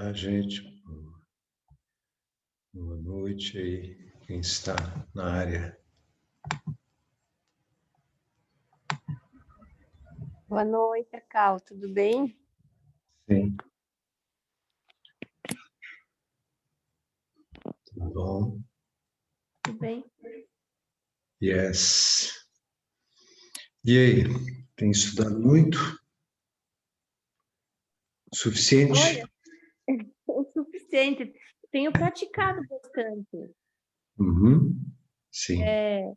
Olá, gente. Boa noite aí, quem está na área. Boa noite, Cacau. Tudo bem? Sim. Tudo bom? Tudo bem. Yes. E aí, tem estudado muito? Suficiente? Olha, o suficiente. Tenho praticado bastante. Uhum. Sim. Eu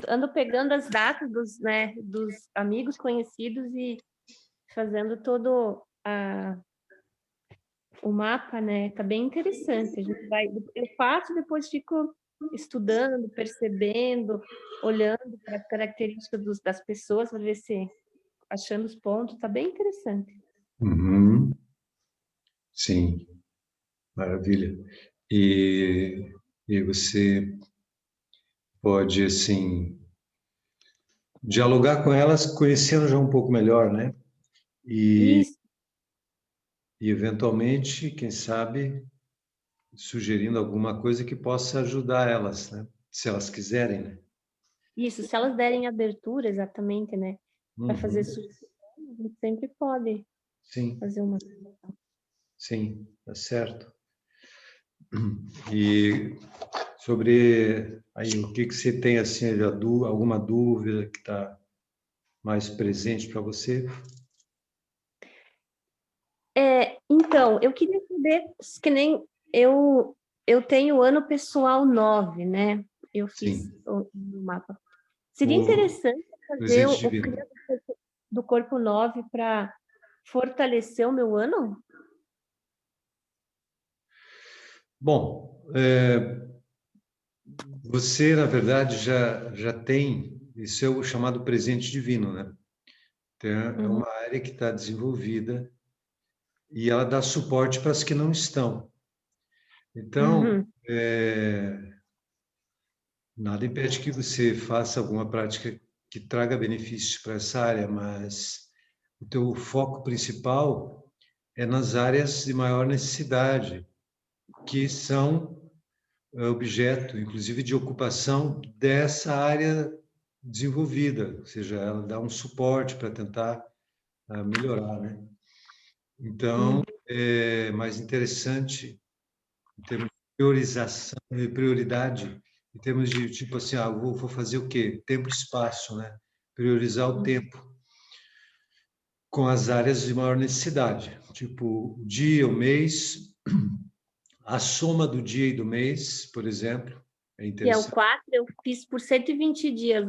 ando pegando as datas dos amigos conhecidos e fazendo todo o mapa, né? Tá bem interessante. Eu faço, depois fico estudando, percebendo, olhando para as características das pessoas para ver se achando os pontos. Tá bem interessante. Uhum. Sim, maravilha. E você pode, assim, dialogar com elas, conhecendo já um pouco melhor, né? E, Isso. e eventualmente, quem sabe, sugerindo alguma coisa que possa ajudar elas, né? Se elas quiserem, né? Isso, se elas derem abertura, exatamente, né, para fazer Uhum. sugestões, a gente sempre pode Sim, fazer uma. sim, tá certo. E sobre aí o que que você tem assim de alguma dúvida que está mais presente para você? Então, eu queria saber, que nem eu tenho o ano pessoal 9, né? Eu fiz Sim, no mapa. Seria o interessante fazer presente o divino. cria do corpo 9 para fortalecer o meu ano? Bom, você na verdade já tem isso é o chamado presente divino, né? Então, é Uhum, uma área que está desenvolvida e ela dá suporte para as que não estão. Então, uhum, nada impede que você faça alguma prática que traga benefícios para essa área, mas o teu foco principal é nas áreas de maior necessidade, que são objeto, inclusive, de ocupação dessa área desenvolvida, ou seja, ela dá um suporte para tentar melhorar, né? Então, uhum. é mais interessante em termos de priorização, prioridade, em termos de tipo assim, vou fazer o quê? Tempo e espaço, né? Priorizar o tempo com as áreas de maior necessidade, tipo o dia, o mês, a soma do dia e do mês, por exemplo, é E é o interessante. 4, eu fiz por 120 dias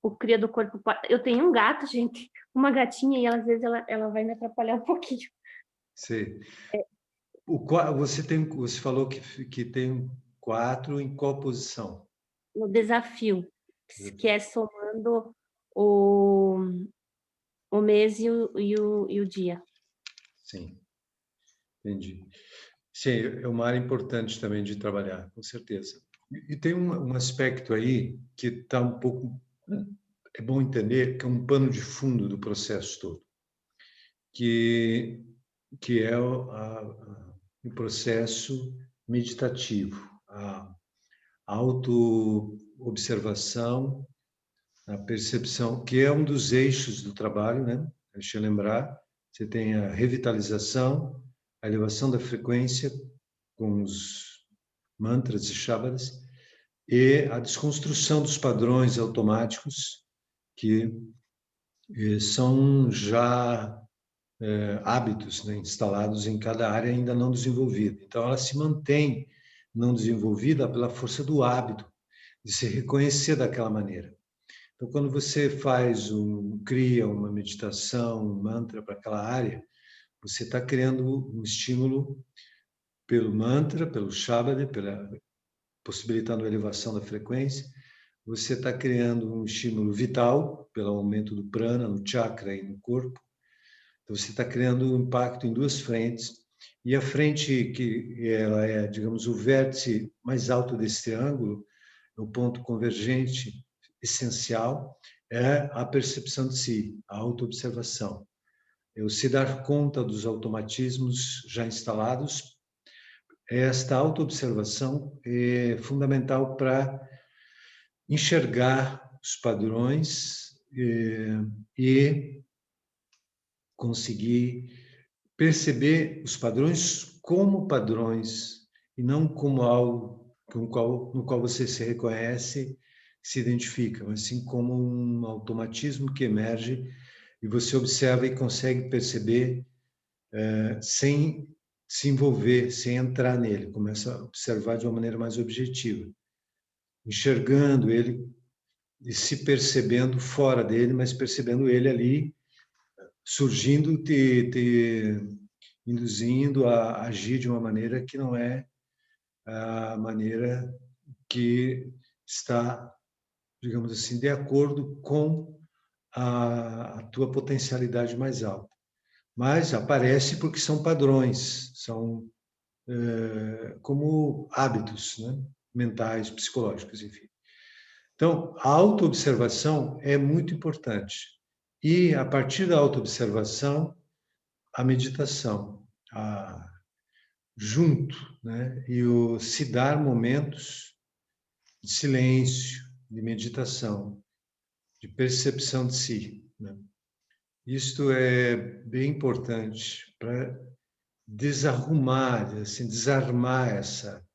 o cria do corpo 4. Eu tenho um gato, gente, uma gatinha, e ela, às vezes ela vai me atrapalhar um pouquinho. Você, você falou que tem 4 em qual posição? No desafio, que é somando o, o mês e o dia. Sim, entendi. Sim, é uma área importante também de trabalhar, com certeza. E tem um aspecto aí que está um pouco. É bom entender que é um pano de fundo do processo todo, que, que é o processo meditativo, a autoobservação, a percepção, que é um dos eixos do trabalho, né? Deixa eu lembrar, você tem a revitalização, a elevação da frequência com os mantras e shavadas, e a desconstrução dos padrões automáticos que são já hábitos, né, instalados em cada área ainda não desenvolvida. Então, ela se mantém não desenvolvida pela força do hábito, de se reconhecer daquela maneira. Então, quando você cria uma meditação, um mantra para aquela área, você está criando um estímulo pelo mantra, pelo shabada, possibilitando a elevação da frequência. Você está criando um estímulo vital pelo aumento do prana no chakra e no corpo. Então, você está criando um impacto em duas frentes. E a frente que ela é, digamos, o vértice mais alto desse triângulo, o ponto convergente essencial, é a percepção de si, a autoobservação. é o se dar conta dos automatismos já instalados. Esta autoobservação é fundamental para enxergar os padrões e conseguir perceber os padrões como padrões e não como algo no qual você se reconhece, se identifica, mas sim como um automatismo que emerge e você observa e consegue perceber sem se envolver, sem entrar nele, começa a observar de uma maneira mais objetiva, enxergando ele e se percebendo fora dele, mas percebendo ele ali, surgindo, te induzindo a agir de uma maneira que não é a maneira que está, digamos assim, de acordo com a tua potencialidade mais alta. Mas aparece porque são padrões, são como hábitos, né? Mentais, psicológicos, enfim. Então, a autoobservação é muito importante. E, a partir da autoobservação, a meditação, junto, né? E o se dar momentos de silêncio, de meditação, de percepção de si, né? Isto é bem importante para desarrumar, assim, desarmar essa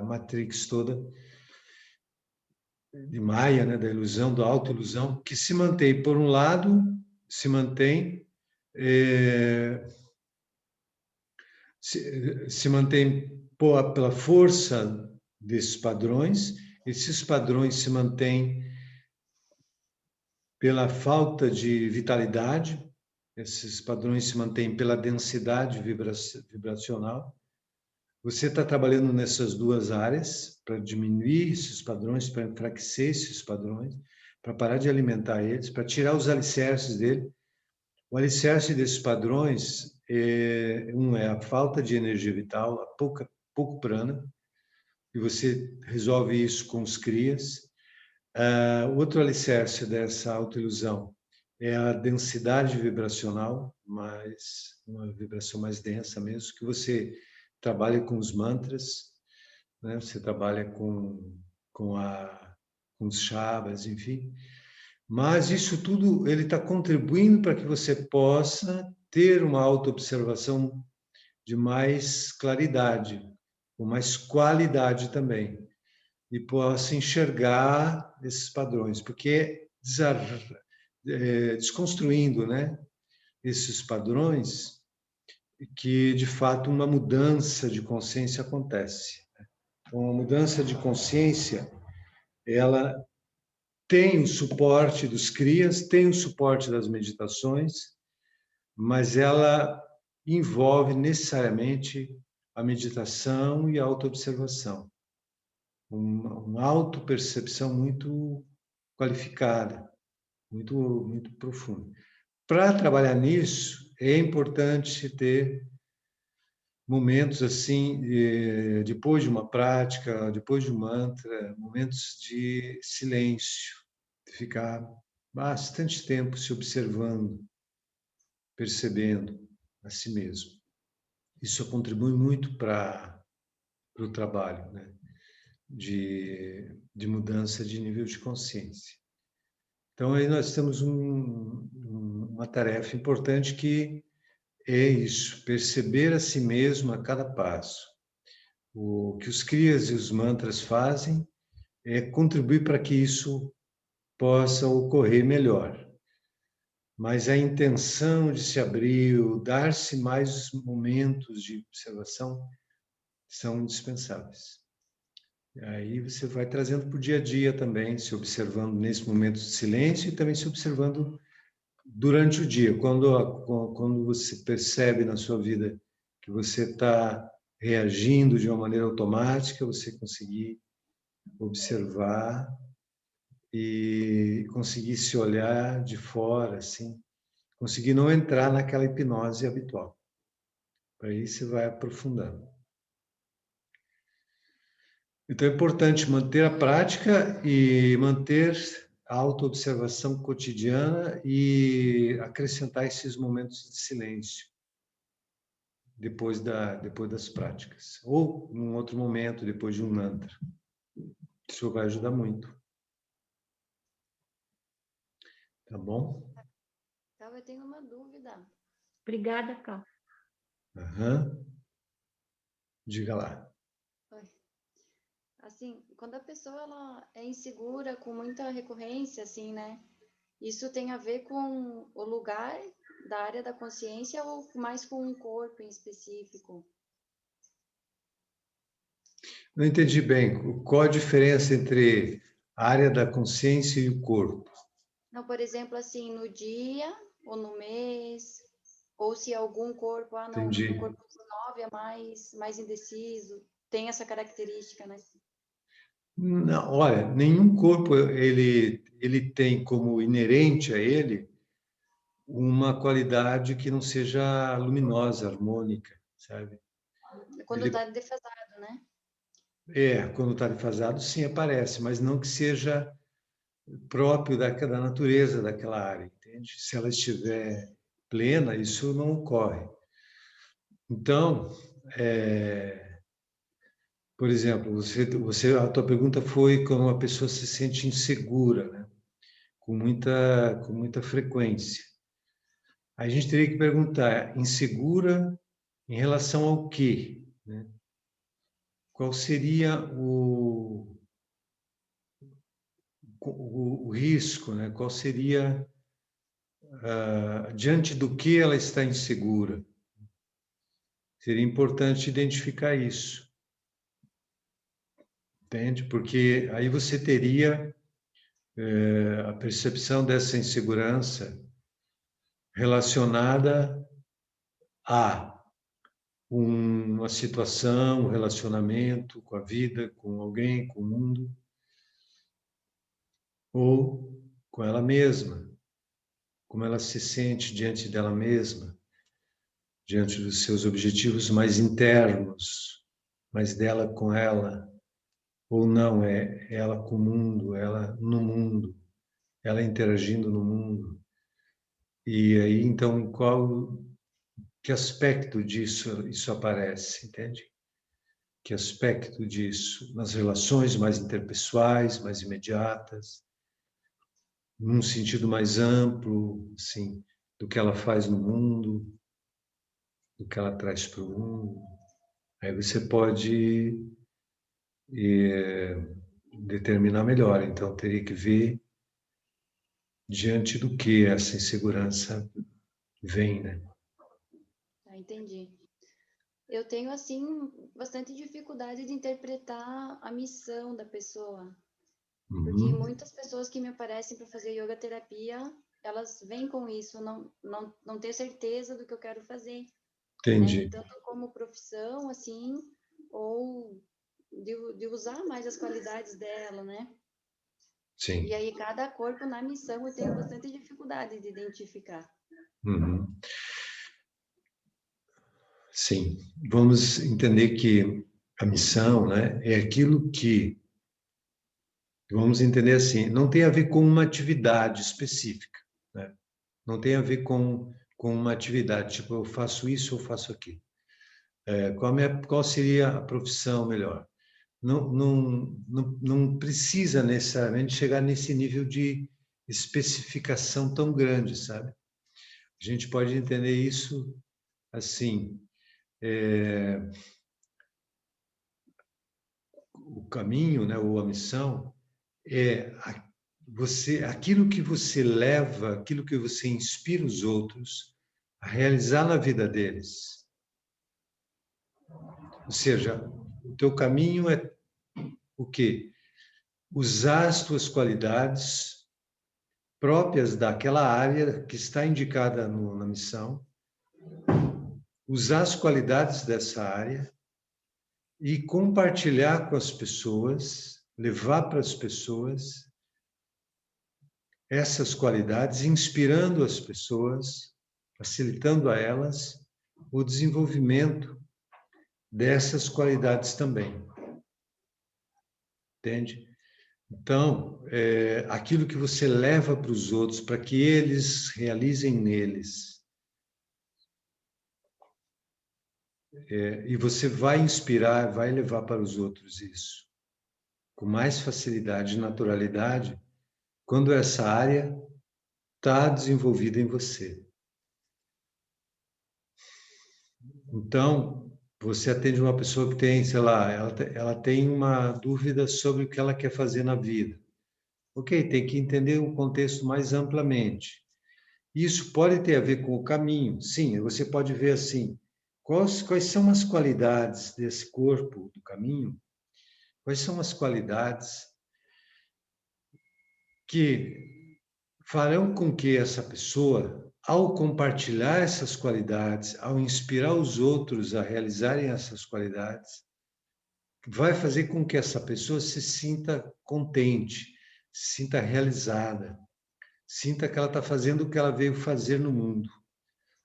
matrix toda de Maia, né, da ilusão, da autoilusão, que se mantém, por um lado, se mantém se mantém pela força desses padrões, esses padrões se mantêm pela falta de vitalidade, esses padrões se mantêm pela densidade vibracional. Você está trabalhando nessas duas áreas para diminuir esses padrões, para enfraquecer esses padrões, para parar de alimentar eles, para tirar os alicerces dele. O alicerce desses padrões é a falta de energia vital, a pouco prana, e você resolve isso com os crias. Outro alicerce dessa autoilusão é a densidade vibracional, uma vibração mais densa mesmo, que você trabalha com os mantras, né? Você trabalha com os chavas, enfim. Mas isso tudo ele está contribuindo para que você possa ter uma autoobservação de mais claridade, com mais qualidade também, e possa enxergar esses padrões, porque desconstruindo, né, esses padrões, que de fato uma mudança de consciência acontece. Então, a mudança de consciência, ela tem o suporte dos crias, tem o suporte das meditações, mas ela envolve necessariamente a meditação e a autoobservação. Uma autopercepção muito qualificada, muito profunda. Para trabalhar nisso, é importante ter momentos assim, depois de uma prática, depois de um mantra, momentos de silêncio, de ficar bastante tempo se observando, percebendo a si mesmo. Isso contribui muito para o trabalho, né? de mudança de nível de consciência. Então, aí nós temos uma tarefa importante que é isso, perceber a si mesmo a cada passo. O que os crias e os mantras fazem é contribuir para que isso possa ocorrer melhor. Mas a intenção de se abrir, dar-se mais momentos de observação, são indispensáveis. E aí você vai trazendo para o dia a dia também, se observando nesse momento de silêncio e também se observando durante o dia. Quando você percebe na sua vida que você está reagindo de uma maneira automática, você conseguir observar e conseguir se olhar de fora, assim, conseguir não entrar naquela hipnose habitual. Aí você vai aprofundando. Então é importante manter a prática e manter autoobservação cotidiana e acrescentar esses momentos de silêncio depois das práticas. Ou num outro momento, depois de um mantra. Isso vai ajudar muito. Tá bom? Então, eu tenho uma dúvida. Obrigada, Cal. Uhum. Diga lá. Assim, quando a pessoa ela é insegura, com muita recorrência, assim, né? Isso tem a ver com o lugar da área da consciência ou mais com um corpo em específico? Não entendi bem. Qual a diferença entre a área da consciência e o corpo? Não, por exemplo, assim, no dia ou no mês, ou se algum corpo, não, Entendi. no corpo 19 é mais indeciso, tem essa característica, né? Não, olha, nenhum corpo ele tem como inerente a ele uma qualidade que não seja luminosa, harmônica, sabe? Quando está defasado, né? Quando está defasado, sim, aparece, mas não que seja próprio da natureza daquela área, entende? Se ela estiver plena, isso não ocorre. Então, por exemplo, a tua pergunta foi quando uma pessoa se sente insegura, né? Com muita frequência. A gente teria que perguntar, insegura em relação ao quê? Né? Qual seria o risco, né? Qual seria, diante do que ela está insegura? Seria importante identificar isso, entende? Porque aí você teria a percepção dessa insegurança relacionada a uma situação, um relacionamento com a vida, com alguém, com o mundo, ou com ela mesma, como ela se sente diante dela mesma, diante dos seus objetivos mais internos, mais dela com ela, ou não, é ela com o mundo, ela no mundo, ela interagindo no mundo. E aí, então, que aspecto disso isso aparece, entende? Que aspecto disso nas relações mais interpessoais, mais imediatas, num sentido mais amplo, assim, do que ela faz no mundo, do que ela traz para o mundo. Aí você pode determinar melhor. Então, teria que ver diante do que essa insegurança vem, né? Entendi. Eu tenho, assim, bastante dificuldade de interpretar a missão da pessoa. Porque Uhum. muitas pessoas que me aparecem para fazer yoga terapia, elas vêm com isso, não ter certeza do que eu quero fazer. Entendi. Né? Tanto como profissão, assim, ou de usar mais as qualidades dela, né? Sim. E aí, cada corpo na missão eu tenho bastante dificuldade de identificar. Uhum. Sim. Vamos entender que a missão, né, é aquilo que, vamos entender assim, não tem a ver com uma atividade específica, né? Não tem a ver com uma atividade, tipo, eu faço isso ou faço aquilo. Qual seria a profissão melhor? Não precisa necessariamente chegar nesse nível de especificação tão grande, sabe? A gente pode entender isso assim, o caminho, né, ou a missão é aquilo que você leva, aquilo que você inspira os outros a realizar na vida deles. Ou seja, o teu caminho é o quê? Usar as tuas qualidades próprias daquela área que está indicada na missão, usar as qualidades dessa área e compartilhar com as pessoas, levar para as pessoas essas qualidades, inspirando as pessoas, facilitando a elas o desenvolvimento dessas qualidades também. Entende? Então, aquilo que você leva para os outros, para que eles realizem neles. E você vai inspirar, vai levar para os outros isso. Com mais facilidade e naturalidade, quando essa área está desenvolvida em você. Então, você atende uma pessoa que tem, sei lá, ela tem uma dúvida sobre o que ela quer fazer na vida. Ok, tem que entender o contexto mais amplamente. Isso pode ter a ver com o caminho. Sim, você pode ver assim, quais são as qualidades desse corpo do caminho? Quais são as qualidades que farão com que essa pessoa, ao compartilhar essas qualidades, ao inspirar os outros a realizarem essas qualidades, vai fazer com que essa pessoa se sinta contente, se sinta realizada, sinta que ela está fazendo o que ela veio fazer no mundo.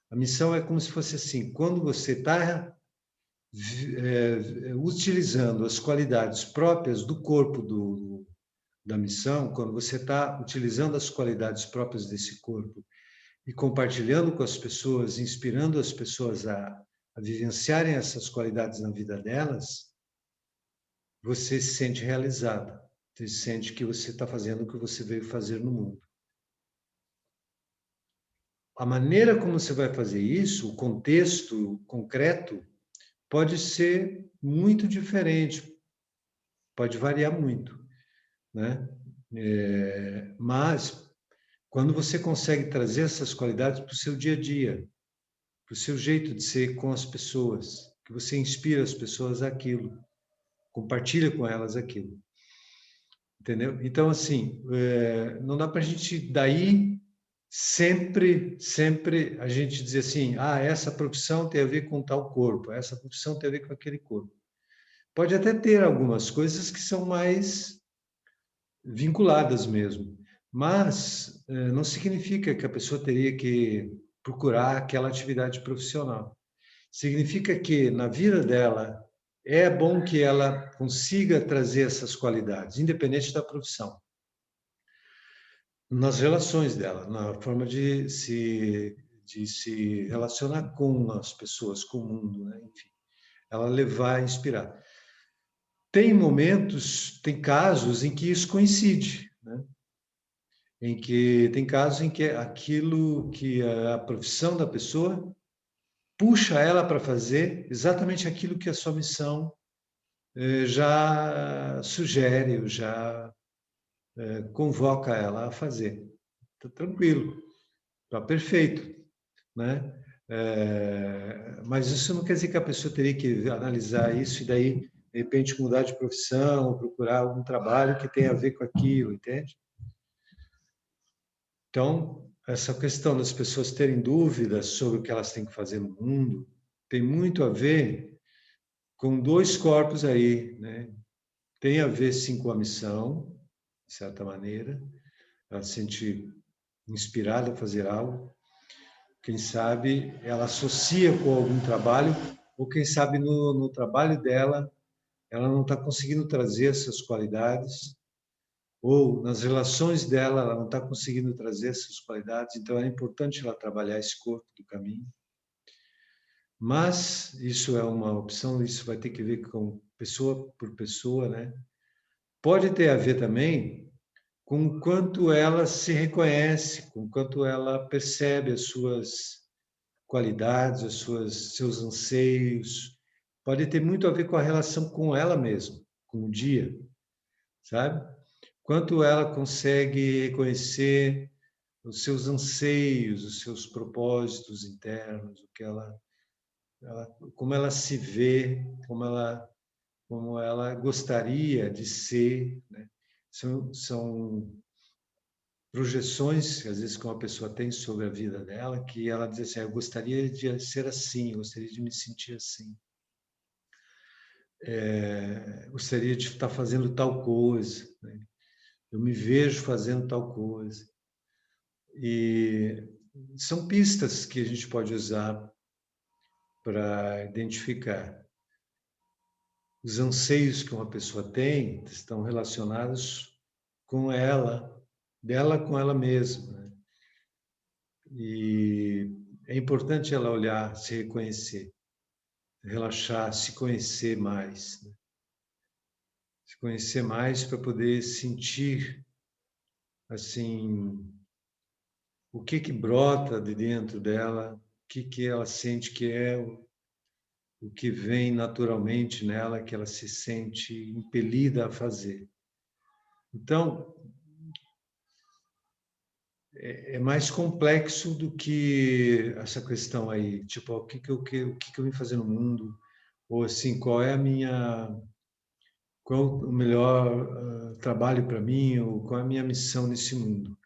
A missão é como se fosse assim, quando você está utilizando as qualidades próprias do corpo da missão, quando você está utilizando as qualidades próprias desse corpo e compartilhando com as pessoas, inspirando as pessoas a vivenciarem essas qualidades na vida delas, você se sente realizada, você sente que você está fazendo o que você veio fazer no mundo. A maneira como você vai fazer isso, o contexto concreto, pode ser muito diferente, pode variar muito, né? Mas quando você consegue trazer essas qualidades para o seu dia a dia, para o seu jeito de ser com as pessoas, que você inspira as pessoas àquilo, compartilha com elas aquilo, entendeu? Então, assim, não dá para a gente daí sempre a gente dizer assim, essa profissão tem a ver com tal corpo, essa profissão tem a ver com aquele corpo. Pode até ter algumas coisas que são mais vinculadas mesmo, mas não significa que a pessoa teria que procurar aquela atividade profissional. Significa que na vida dela é bom que ela consiga trazer essas qualidades, independente da profissão, nas relações dela, na forma de se relacionar com as pessoas, com o mundo, né? Enfim, ela levar a inspirar. Tem momentos, tem casos em que isso coincide, né? Tem casos em que aquilo que a profissão da pessoa puxa ela para fazer exatamente aquilo que a sua missão já sugere, já convoca ela a fazer. Está tranquilo, está perfeito, né? Mas isso não quer dizer que a pessoa teria que analisar isso e daí, de repente, mudar de profissão ou procurar algum trabalho que tenha a ver com aquilo, entende? Então, essa questão das pessoas terem dúvidas sobre o que elas têm que fazer no mundo tem muito a ver com dois corpos aí, né? Tem a ver, sim, com a missão, de certa maneira, ela se sente inspirada a fazer algo. Quem sabe ela associa com algum trabalho, ou quem sabe no trabalho dela ela não está conseguindo trazer essas qualidades, ou nas relações dela ela não está conseguindo trazer essas qualidades, então é importante ela trabalhar esse corpo do caminho. Mas isso é uma opção, isso vai ter que ver com pessoa por pessoa, né? Pode ter a ver também com o quanto ela se reconhece, com o quanto ela percebe as suas qualidades, seus anseios. Pode ter muito a ver com a relação com ela mesma, com o dia, sabe? Quanto ela consegue reconhecer os seus anseios, os seus propósitos internos, o que como ela se vê, como ela gostaria de ser, né? São projeções, às vezes, que uma pessoa tem sobre a vida dela, que ela diz assim, eu gostaria de ser assim, eu gostaria de me sentir assim. Gostaria de estar fazendo tal coisa, né? Eu me vejo fazendo tal coisa. E são pistas que a gente pode usar para identificar. Os anseios que uma pessoa tem estão relacionados com ela, dela com ela mesma, né? E é importante ela olhar, se reconhecer, relaxar, se conhecer mais, né? Se conhecer mais para poder sentir assim o que brota de dentro dela, o que ela sente que é o que vem naturalmente nela, que ela se sente impelida a fazer. Então, é mais complexo do que essa questão aí, tipo, o que eu vim fazer no mundo, ou assim, qual é a minha, qual o melhor trabalho para mim, ou qual é a minha missão nesse mundo.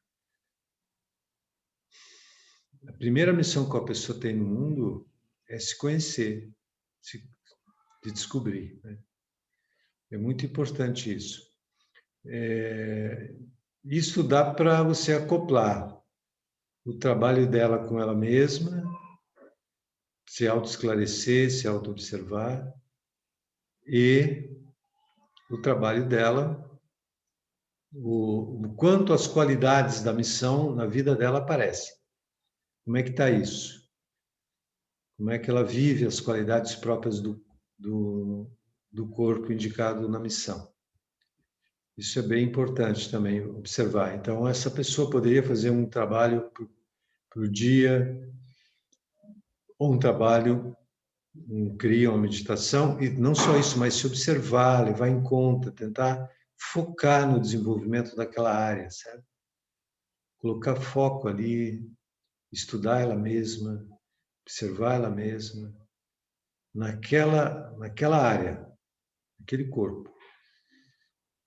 A primeira missão que a pessoa tem no mundo é se conhecer, de descobrir, né? É muito importante isso. Isso dá para você acoplar o trabalho dela com ela mesma, se autoesclarecer, se auto-observar, e o trabalho dela, o quanto as qualidades da missão na vida dela aparecem. Como é que está isso? Como é que ela vive as qualidades próprias do corpo indicado na missão? Isso é bem importante também observar. Então, essa pessoa poderia fazer um trabalho por dia, ou um trabalho, cria uma meditação, e não só isso, mas se observar, levar em conta, tentar focar no desenvolvimento daquela área, certo? Colocar foco ali, estudar ela mesma, observar ela mesma, naquela área, naquele corpo,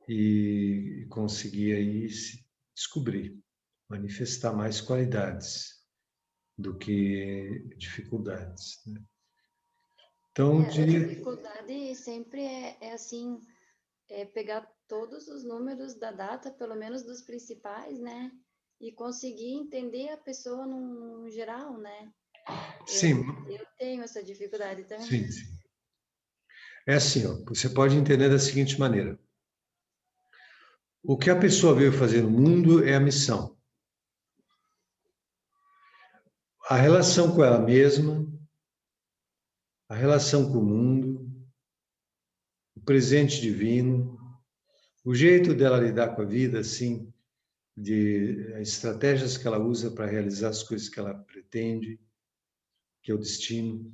e conseguir aí se descobrir, manifestar mais qualidades do que dificuldades, né? Então, eu A diria... dificuldade sempre é assim, pegar todos os números da data, pelo menos dos principais, né? E conseguir entender a pessoa no geral, né? Sim, Eu tenho essa dificuldade também. sim, sim. É assim, ó, você pode entender da seguinte maneira. O que a pessoa veio fazer no mundo é a missão. A relação com ela mesma, a relação com o mundo, o presente divino, o jeito dela lidar com a vida, assim, de estratégias que ela usa para realizar as coisas que ela pretende, que é o destino.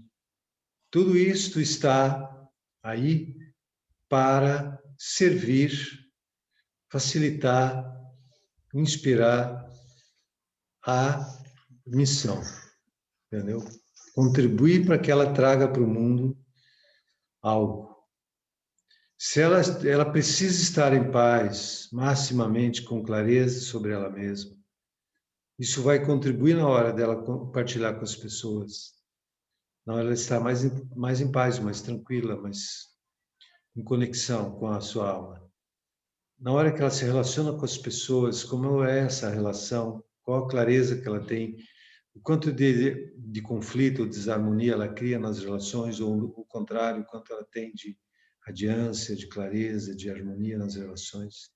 Tudo isto está aí para servir, facilitar, inspirar a missão, entendeu? Contribuir para que ela traga para o mundo algo. Se ela precisa estar em paz, maximamente com clareza sobre ela mesma, isso vai contribuir na hora dela compartilhar com as pessoas, na hora dela estar mais em paz, mais tranquila, mais em conexão com a sua alma. Na hora que ela se relaciona com as pessoas, como é essa relação, qual a clareza que ela tem, o quanto de conflito ou desarmonia ela cria nas relações, ou o contrário, o quanto ela tem de radiância, de clareza, de harmonia nas relações,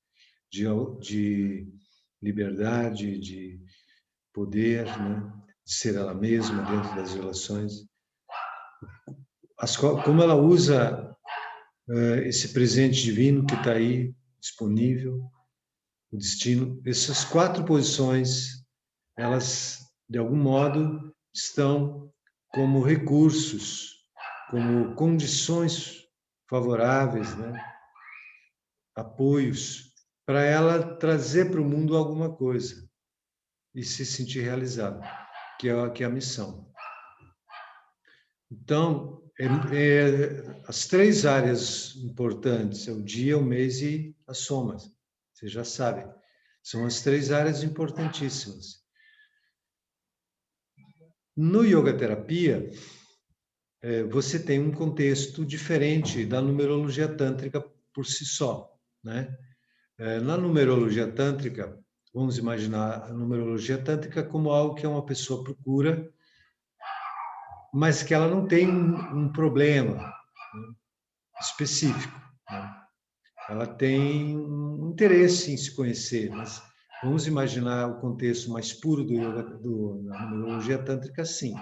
de liberdade, de poder, né? De ser ela mesma dentro das relações. Como ela usa esse presente divino que está aí disponível, o destino, essas 4 posições, elas, de algum modo, estão como recursos, como condições favoráveis, né? Apoios, para ela trazer para o mundo alguma coisa e se sentir realizada, que é a missão. Então, as 3 áreas importantes, é o dia, o mês e as somas. Vocês já sabem. São as 3 áreas importantíssimas. No yoga terapia, você tem um contexto diferente da numerologia tântrica por si só, né? Na numerologia tântrica, vamos imaginar a numerologia tântrica como algo que uma pessoa procura, mas que ela não tem um problema, né, específico, né? ela tem um interesse em se conhecer, mas vamos imaginar o contexto mais puro do yoga, da numerologia tântrica, sim.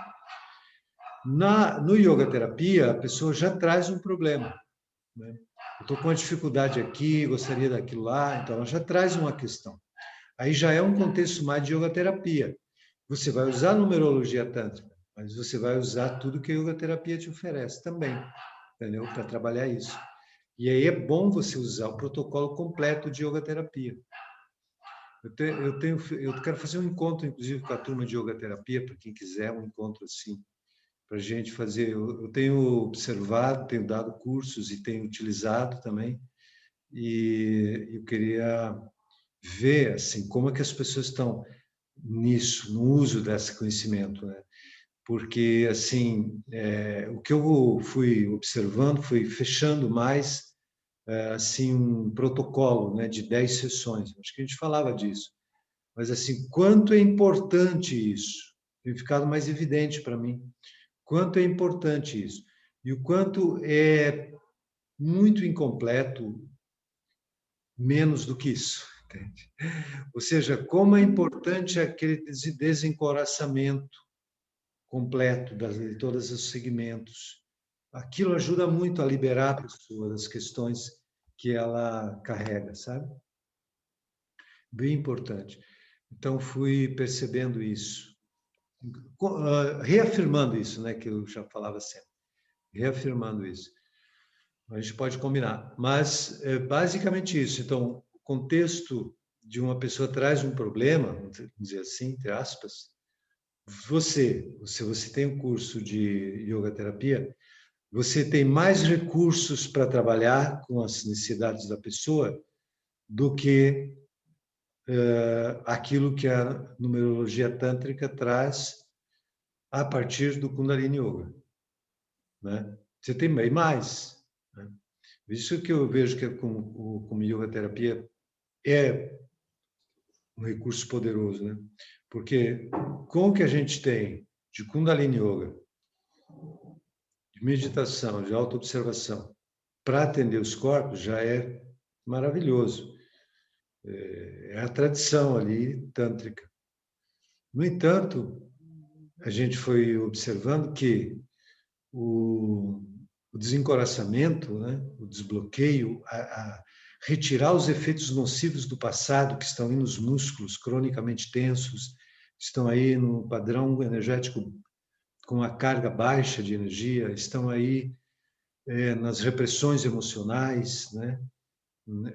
No yoga terapia, a pessoa já traz um problema, né? Eu estou com uma dificuldade aqui, gostaria daquilo lá, então ela já traz uma questão. Aí já é um contexto mais de yoga terapia. Você vai usar a numerologia tântrica, mas você vai usar tudo que a yoga terapia te oferece também, entendeu? Para trabalhar isso. E aí é bom você usar o protocolo completo de yoga terapia. Eu quero fazer um encontro, inclusive, com a turma de yoga terapia, para quem quiser, um encontro assim, para a gente fazer. Eu tenho observado, tenho dado cursos e tenho utilizado também, e eu queria ver assim como é que as pessoas estão nisso, no uso desse conhecimento, né? Porque assim, o que eu fui observando, fui fechando mais assim um protocolo, né, de 10 sessões. Acho que a gente falava disso. Mas assim, quanto é importante isso? Tem ficado mais evidente para mim. Quanto é importante isso? E o quanto é muito incompleto, menos do que isso, entende? Ou seja, como é importante aquele desencoraçamento completo de todos os segmentos. Aquilo ajuda muito a liberar a pessoa das questões que ela carrega, sabe? Bem importante. Então, fui percebendo isso, reafirmando isso, né, que eu já falava sempre, reafirmando isso. A gente pode combinar, mas é basicamente isso. Então, o contexto de uma pessoa traz um problema, vamos dizer assim, entre aspas. Se você tem um curso de yoga terapia, você tem mais recursos para trabalhar com as necessidades da pessoa do que aquilo que a numerologia tântrica traz a partir do Kundalini Yoga, né? Você tem bem mais, né? Isso que eu vejo que como yoga terapia é um recurso poderoso, né? Porque com o que a gente tem de Kundalini Yoga, de meditação, de autoobservação, para atender os corpos, já é maravilhoso. É a tradição ali tântrica. No entanto, a gente foi observando que o desencoraçamento, né, o desbloqueio, a retirar os efeitos nocivos do passado que estão aí nos músculos cronicamente tensos, estão aí no padrão energético com a carga baixa de energia, estão aí nas repressões emocionais, né,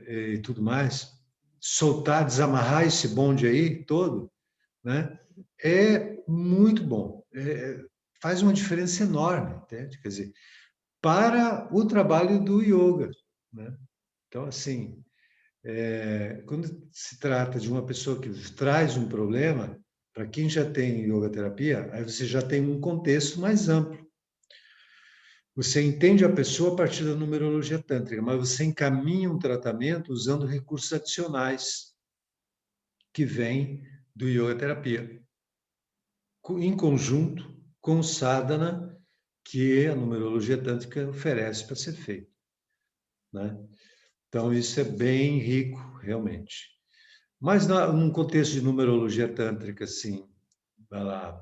e tudo mais, soltar, desamarrar esse bonde aí todo, né, é muito bom. Faz uma diferença enorme, entende? Quer dizer, para o trabalho do yoga, né? Então, assim, quando se trata de uma pessoa que traz um problema, para quem já tem yoga terapia, aí você já tem um contexto mais amplo. Você entende a pessoa a partir da numerologia tântrica, mas você encaminha um tratamento usando recursos adicionais que vêm do yoga terapia, em conjunto com o sadhana que a numerologia tântrica oferece para ser feito, né? Então, isso é bem rico, realmente. Mas, num contexto de numerologia tântrica, assim, vai lá,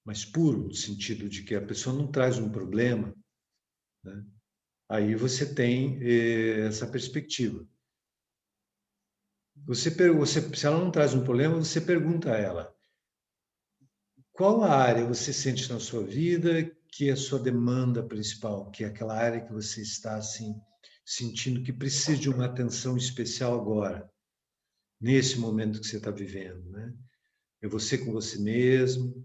mais puro, no sentido de que a pessoa não traz um problema, né? Aí você tem essa perspectiva. Se ela não traz um problema, você pergunta a ela: qual a área você sente na sua vida que é a sua demanda principal, que é aquela área que você está assim sentindo que precisa de uma atenção especial agora, nesse momento que você está vivendo, né? É você com você mesmo,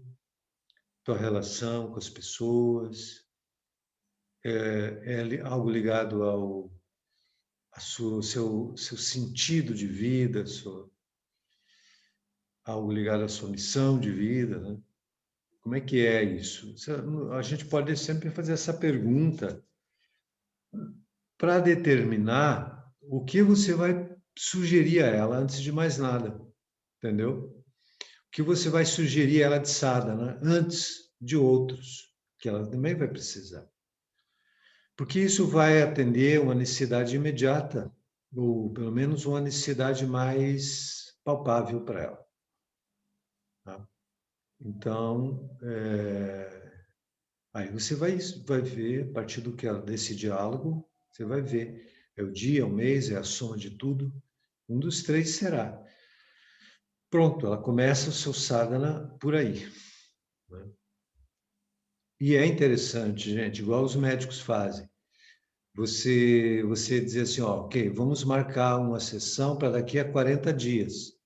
tua relação com as pessoas, algo ligado seu sentido de vida, algo ligado à sua missão de vida, né? Como é que é isso? A gente pode sempre fazer essa pergunta para determinar o que você vai sugerir a ela antes de mais nada, entendeu? O que você vai sugerir a ela de sadhana antes de outros, que ela também vai precisar. Porque isso vai atender uma necessidade imediata ou pelo menos uma necessidade mais palpável para ela. Tá? Então, aí você vai ver, a partir desse diálogo, você vai ver. É o dia, é o mês, é a soma de tudo. Um dos três será. Pronto, ela começa o seu sadhana por aí. Né? E é interessante, gente, igual os médicos fazem. Você dizer assim, ó, ok, vamos marcar uma sessão para daqui a 40 dias.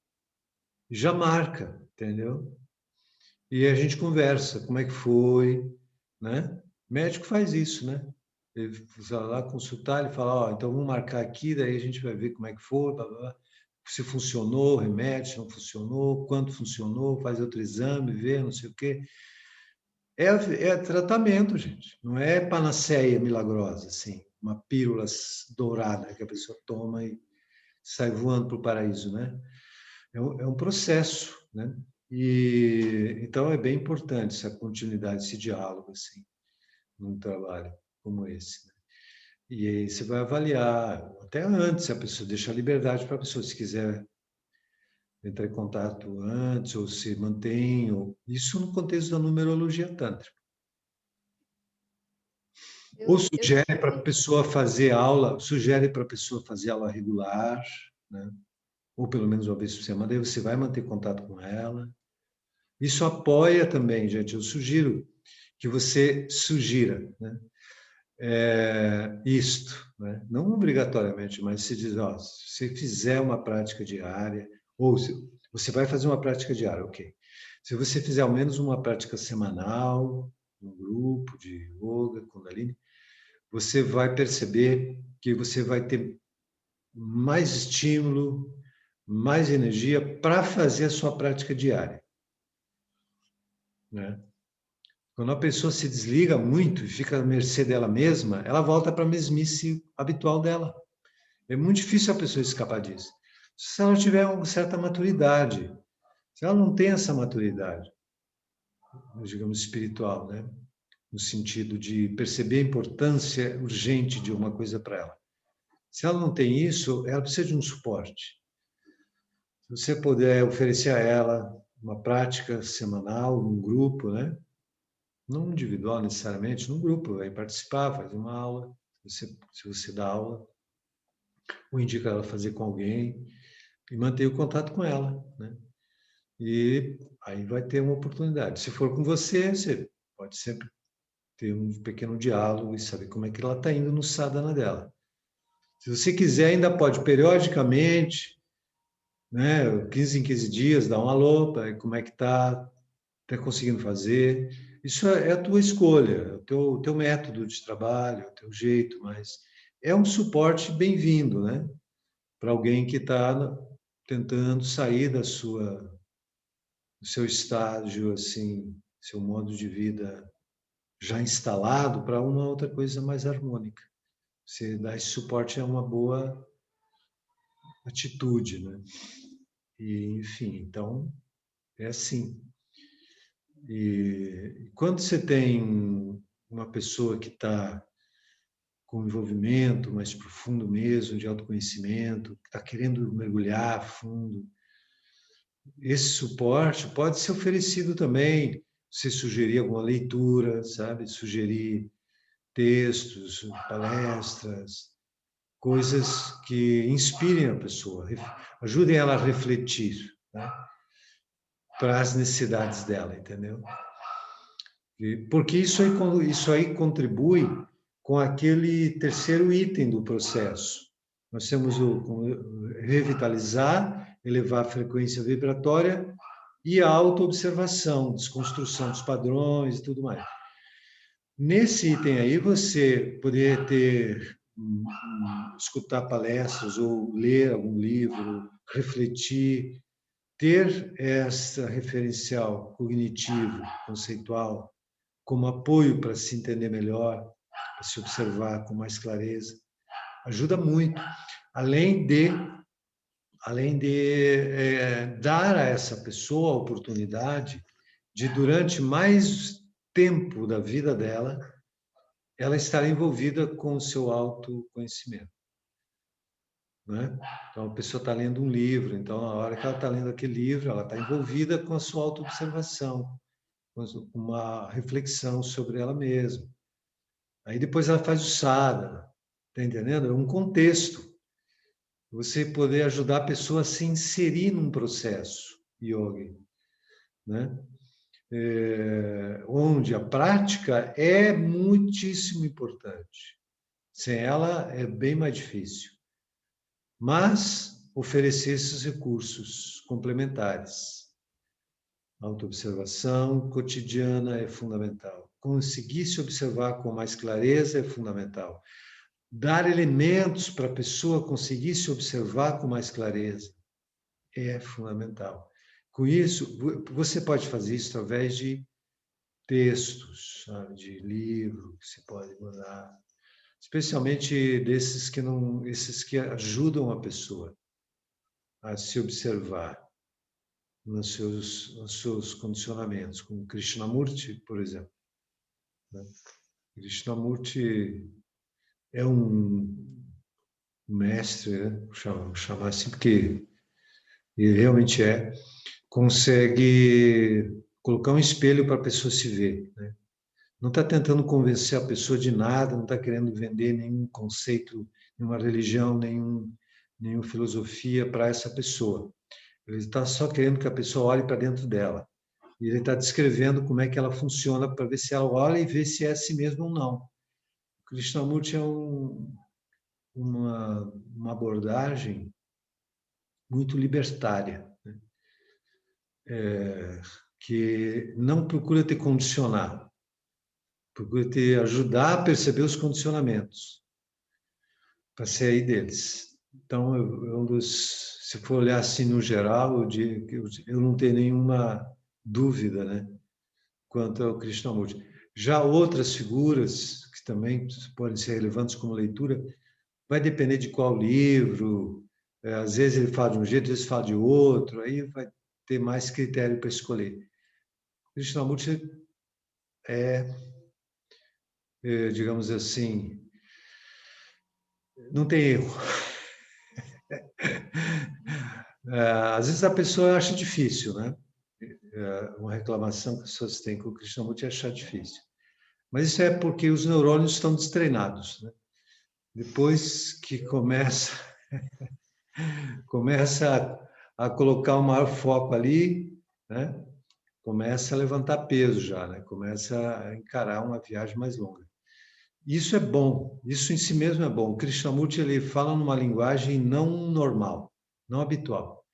Já marca, entendeu? E a gente conversa, como é que foi, né? O médico faz isso, né? Ele vai lá consultar, ele fala, ó, então vamos marcar aqui, daí a gente vai ver como é que foi, blá, blá, blá. Se funcionou o remédio, se não funcionou, quanto funcionou, faz outro exame, vê, não sei o quê. É tratamento, gente. Não é panaceia milagrosa, assim, uma pílula dourada que a pessoa toma e sai voando para o paraíso, né? É um processo, né? E então é bem importante essa continuidade, esse diálogo, assim, num trabalho como esse. Né? E aí você vai avaliar, até antes, a pessoa deixa a liberdade para a pessoa, se quiser entrar em contato antes, ou se mantém, isso no contexto da numerologia tântrica. Ou Eu sugere para a tive. pessoa fazer aula, sugere para a pessoa fazer aula regular, né? Ou pelo menos uma vez por semana, daí você vai manter contato com ela. Isso apoia também, gente. Eu sugiro que você sugira, né? Isto, né? Não obrigatoriamente, mas se diz, ó, se você fizer uma prática diária, ou se você vai fazer uma prática diária, ok. Se você fizer ao menos uma prática semanal, um grupo de yoga, Kundalini, você vai perceber que você vai ter mais estímulo, mais energia para fazer a sua prática diária, né? Quando a pessoa se desliga muito e fica à mercê dela mesma, ela volta para a mesmice habitual dela. É muito difícil a pessoa escapar disso. Se ela tiver uma certa maturidade, se ela não tem essa maturidade, digamos, espiritual, né? No sentido de perceber a importância urgente de uma coisa para ela. Se ela não tem isso, ela precisa de um suporte. Se você puder oferecer a ela uma prática semanal, num grupo, né? Não individual necessariamente, num grupo, vai participar, faz uma aula, se você dá aula, ou indica ela fazer com alguém, e manter o contato com ela, né? E aí vai ter uma oportunidade. Se for com você, você pode sempre ter um pequeno diálogo e saber como é que ela está indo no sadhana dela. Se você quiser, ainda pode periodicamente, né, 15 em 15 dias, dar um alô, como é que está conseguindo fazer. Isso é a tua escolha, é o teu método de trabalho, é o teu jeito, mas é um suporte bem-vindo, né? Para alguém que está tentando sair do seu estágio, assim, seu modo de vida já instalado para uma outra coisa mais harmônica. Você dar esse suporte é uma boa atitude, né? E, enfim, então, é assim. E quando você tem uma pessoa que está com envolvimento mais profundo mesmo, de autoconhecimento, que está querendo mergulhar a fundo, esse suporte pode ser oferecido também. Você sugerir alguma leitura, sabe? Sugerir textos, palestras, coisas que inspirem a pessoa, ajudem ela a refletir, né? Para as necessidades dela, entendeu? Porque isso aí contribui com aquele terceiro item do processo. Nós temos o revitalizar, elevar a frequência vibratória e a autoobservação, desconstrução dos padrões e tudo mais. Nesse item aí, você poderia escutar palestras ou ler algum livro, refletir, ter essa referencial cognitivo, conceitual, como apoio para se entender melhor, para se observar com mais clareza, ajuda muito. Além de dar a essa pessoa a oportunidade de, durante mais tempo da vida dela, ela estar envolvida com o seu autoconhecimento. né? Então, a pessoa está lendo um livro, então, na hora que ela está lendo aquele livro, ela está envolvida com a sua autoobservação, com uma reflexão sobre ela mesma. Aí depois ela faz o sadhana, está entendendo? É um contexto. Você poder ajudar a pessoa a se inserir num processo yoga, né? Onde a prática é muitíssimo importante. Sem ela é bem mais difícil. Mas oferecer esses recursos complementares. A autoobservação cotidiana é fundamental. Conseguir se observar com mais clareza é fundamental. Dar elementos para a pessoa conseguir se observar com mais clareza é fundamental. Com isso, você pode fazer isso através de textos, sabe, de livro que você pode mandar, especialmente desses que não, esses que ajudam a pessoa a se observar nos seus condicionamentos, como Krishnamurti, por exemplo. Krishnamurti é um mestre, né? Vou chamar assim, porque ele realmente consegue colocar um espelho para a pessoa se ver, né? Não está tentando convencer a pessoa de nada, não está querendo vender nenhum conceito, nenhuma religião, nenhuma filosofia para essa pessoa. Ele está só querendo que a pessoa olhe para dentro dela. E ele está descrevendo como é que ela funciona para ver se ela olha e vê se é a si mesma ou não. O Krishnamurti é uma abordagem muito libertária, né? Que não procura te condicionar, procura te ajudar a perceber os condicionamentos, para sair deles. Então, se for olhar assim no geral, eu digo que eu não tenho nenhuma dúvida, né, quanto ao Krishnamurti. Já outras figuras que também podem ser relevantes como leitura, vai depender de qual livro. Às vezes ele fala de um jeito, às vezes fala de outro, aí vai ter mais critério para escolher. Krishnamurti digamos assim, não tem erro. Às vezes a pessoa acha difícil, né? Uma reclamação que as pessoas têm com o Krishnamurti é achar difícil. Mas isso é porque os neurônios estão destreinados, né? Depois que começa a colocar o maior foco ali, né? Começa a levantar peso já, né? Começa a encarar uma viagem mais longa. Isso é bom, isso em si mesmo é bom. O Krishnamurti ele fala numa linguagem não normal, não habitual,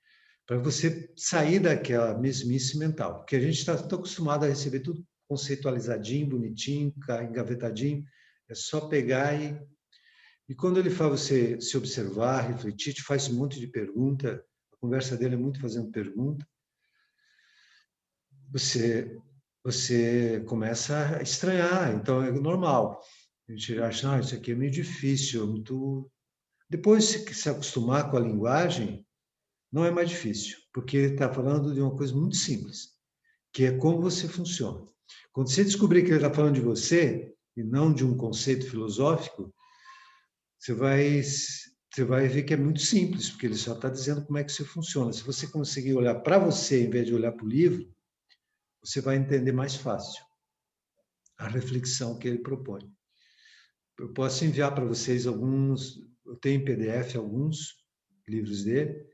para você sair daquela mesmice mental, porque a gente está tão acostumado a receber tudo conceitualizadinho, bonitinho, engavetadinho, é só pegar e quando ele faz você se observar, refletir, te faz um monte de pergunta, a conversa dele é muito fazendo pergunta, você começa a estranhar, então é normal. A gente acha, isso aqui é meio difícil, muito... Depois que se acostumar com a linguagem, não é mais difícil, porque ele está falando de uma coisa muito simples, que é como você funciona. Quando você descobrir que ele está falando de você, e não de um conceito filosófico, você vai ver que é muito simples, porque ele só está dizendo como é que você funciona. Se você conseguir olhar para você, em vez de olhar para o livro, você vai entender mais fácil a reflexão que ele propõe. Eu posso enviar para vocês alguns, eu tenho em PDF alguns livros dele,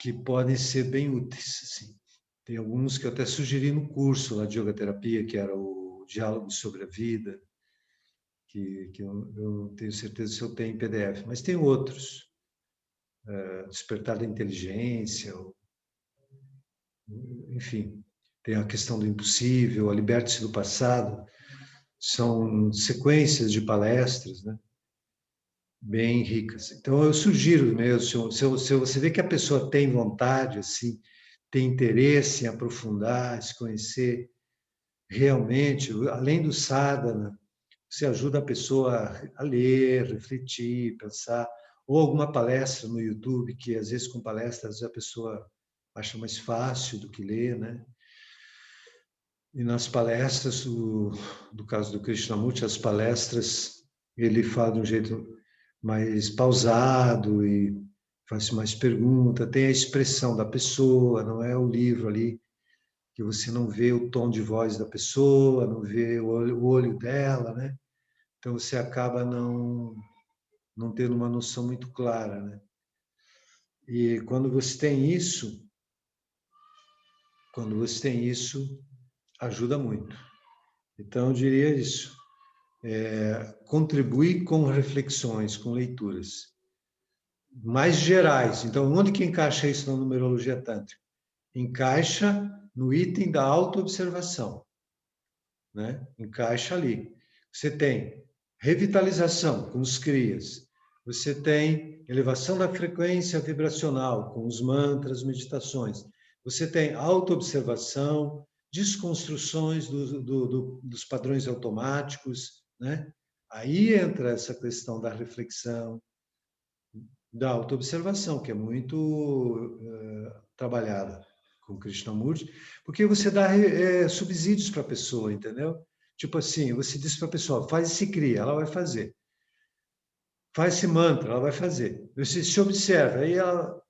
que podem ser bem úteis. Assim. Tem alguns que eu até sugeri no curso lá de yoga terapia, que era o Diálogo sobre a Vida, que eu não tenho certeza se eu tenho em PDF, mas tem outros. Despertar da Inteligência, enfim. Tem a questão do impossível, a liberte-se do passado. São sequências de palestras, né? Bem ricas. Então, eu sugiro mesmo, se você vê que a pessoa tem vontade, assim, tem interesse em aprofundar, se conhecer realmente, além do sadhana, você ajuda a pessoa a ler, refletir, pensar, ou alguma palestra no YouTube, que às vezes com palestras a pessoa acha mais fácil do que ler, né? E nas palestras, do caso do Krishnamurti, as palestras, ele fala de um jeito mais pausado e faz mais pergunta, tem a expressão da pessoa, não é o livro ali que você não vê o tom de voz da pessoa, não vê o olho dela, né? Então você acaba não tendo uma noção muito clara, né? E quando você tem isso, ajuda muito. Então eu diria isso. Contribuir com reflexões, com leituras mais gerais. Então, onde que encaixa isso na numerologia tântrica? Encaixa no item da autoobservação, né? Encaixa ali. Você tem revitalização com os crias. Você tem elevação da frequência vibracional com os mantras, meditações. Você tem autoobservação, desconstruções dos padrões automáticos, né? Aí entra essa questão da reflexão, da autoobservação, que é muito trabalhada com Krishnamurti, porque você dá subsídios para a pessoa, entendeu? Tipo assim, você diz para a pessoa, faz esse cria, ela vai fazer. Faz esse mantra, ela vai fazer. Você se observa, aí ela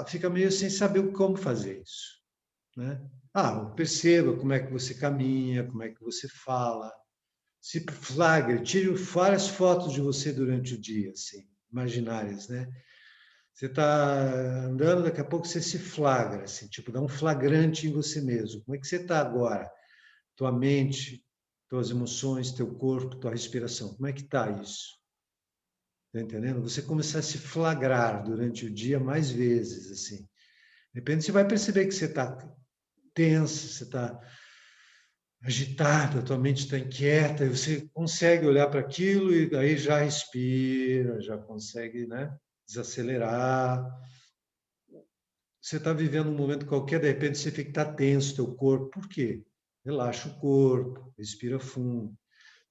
fica meio sem saber como fazer isso, né? Perceba como é que você caminha, como é que você fala, se flagra, tire várias fotos de você durante o dia, assim, imaginárias, né? Você está andando, daqui a pouco você se flagra, assim, tipo, dá um flagrante em você mesmo. Como é que você está agora? Tua mente, tuas emoções, teu corpo, tua respiração. Como é que está isso? Está entendendo? Você começar a se flagrar durante o dia mais vezes, assim. De repente você vai perceber que você está tenso, você está agitado, a tua mente está inquieta, e você consegue olhar para aquilo e aí já respira, já consegue, né, desacelerar. Você está vivendo um momento qualquer, de repente você fica tá tenso, teu corpo. Por quê? Relaxa o corpo, respira fundo.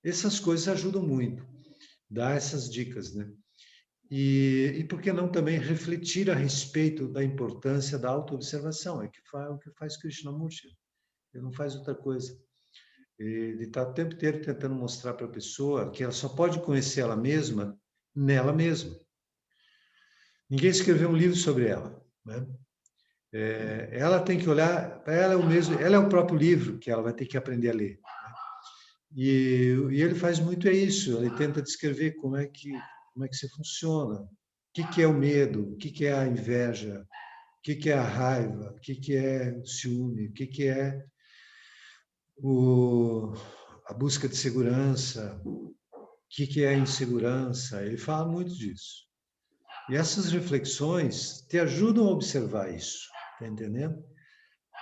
Essas coisas ajudam muito, dá essas dicas, né? E por que não também refletir a respeito da importância da autoobservação? É o que faz Krishnamurti. Ele não faz outra coisa. Ele está o tempo inteiro tentando mostrar para a pessoa que ela só pode conhecer ela mesma nela mesma. Ninguém escreveu um livro sobre ela, né? Ela tem que olhar, ela é o mesmo, ela é o próprio livro que ela vai ter que aprender a ler. E ele faz muito isso, ele tenta descrever como é que você funciona, o que é o medo, o que é a inveja, o que é a raiva, o que é o ciúme, o que é a busca de segurança, o que é a insegurança. Ele fala muito disso. E essas reflexões te ajudam a observar isso, tá entendendo?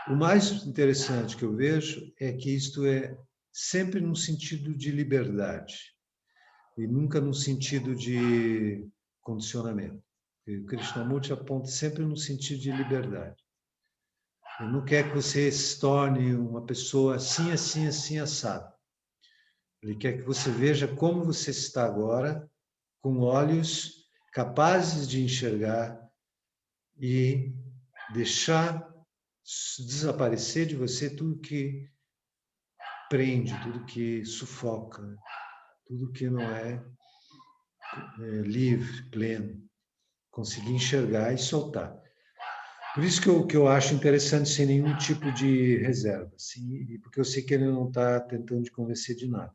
O mais interessante que eu vejo é que isto é sempre no sentido de liberdade e nunca no sentido de condicionamento. O Krishnamurti aponta sempre no sentido de liberdade. Ele não quer que você se torne uma pessoa assim, assim, assim, assado. Ele quer que você veja como você está agora, com olhos capazes de enxergar e deixar desaparecer de você tudo que prende, tudo que sufoca, tudo que não é livre, pleno. Conseguir enxergar e soltar. Por isso que eu acho interessante sem nenhum tipo de reserva, assim, porque eu sei que ele não está tentando te convencer de nada.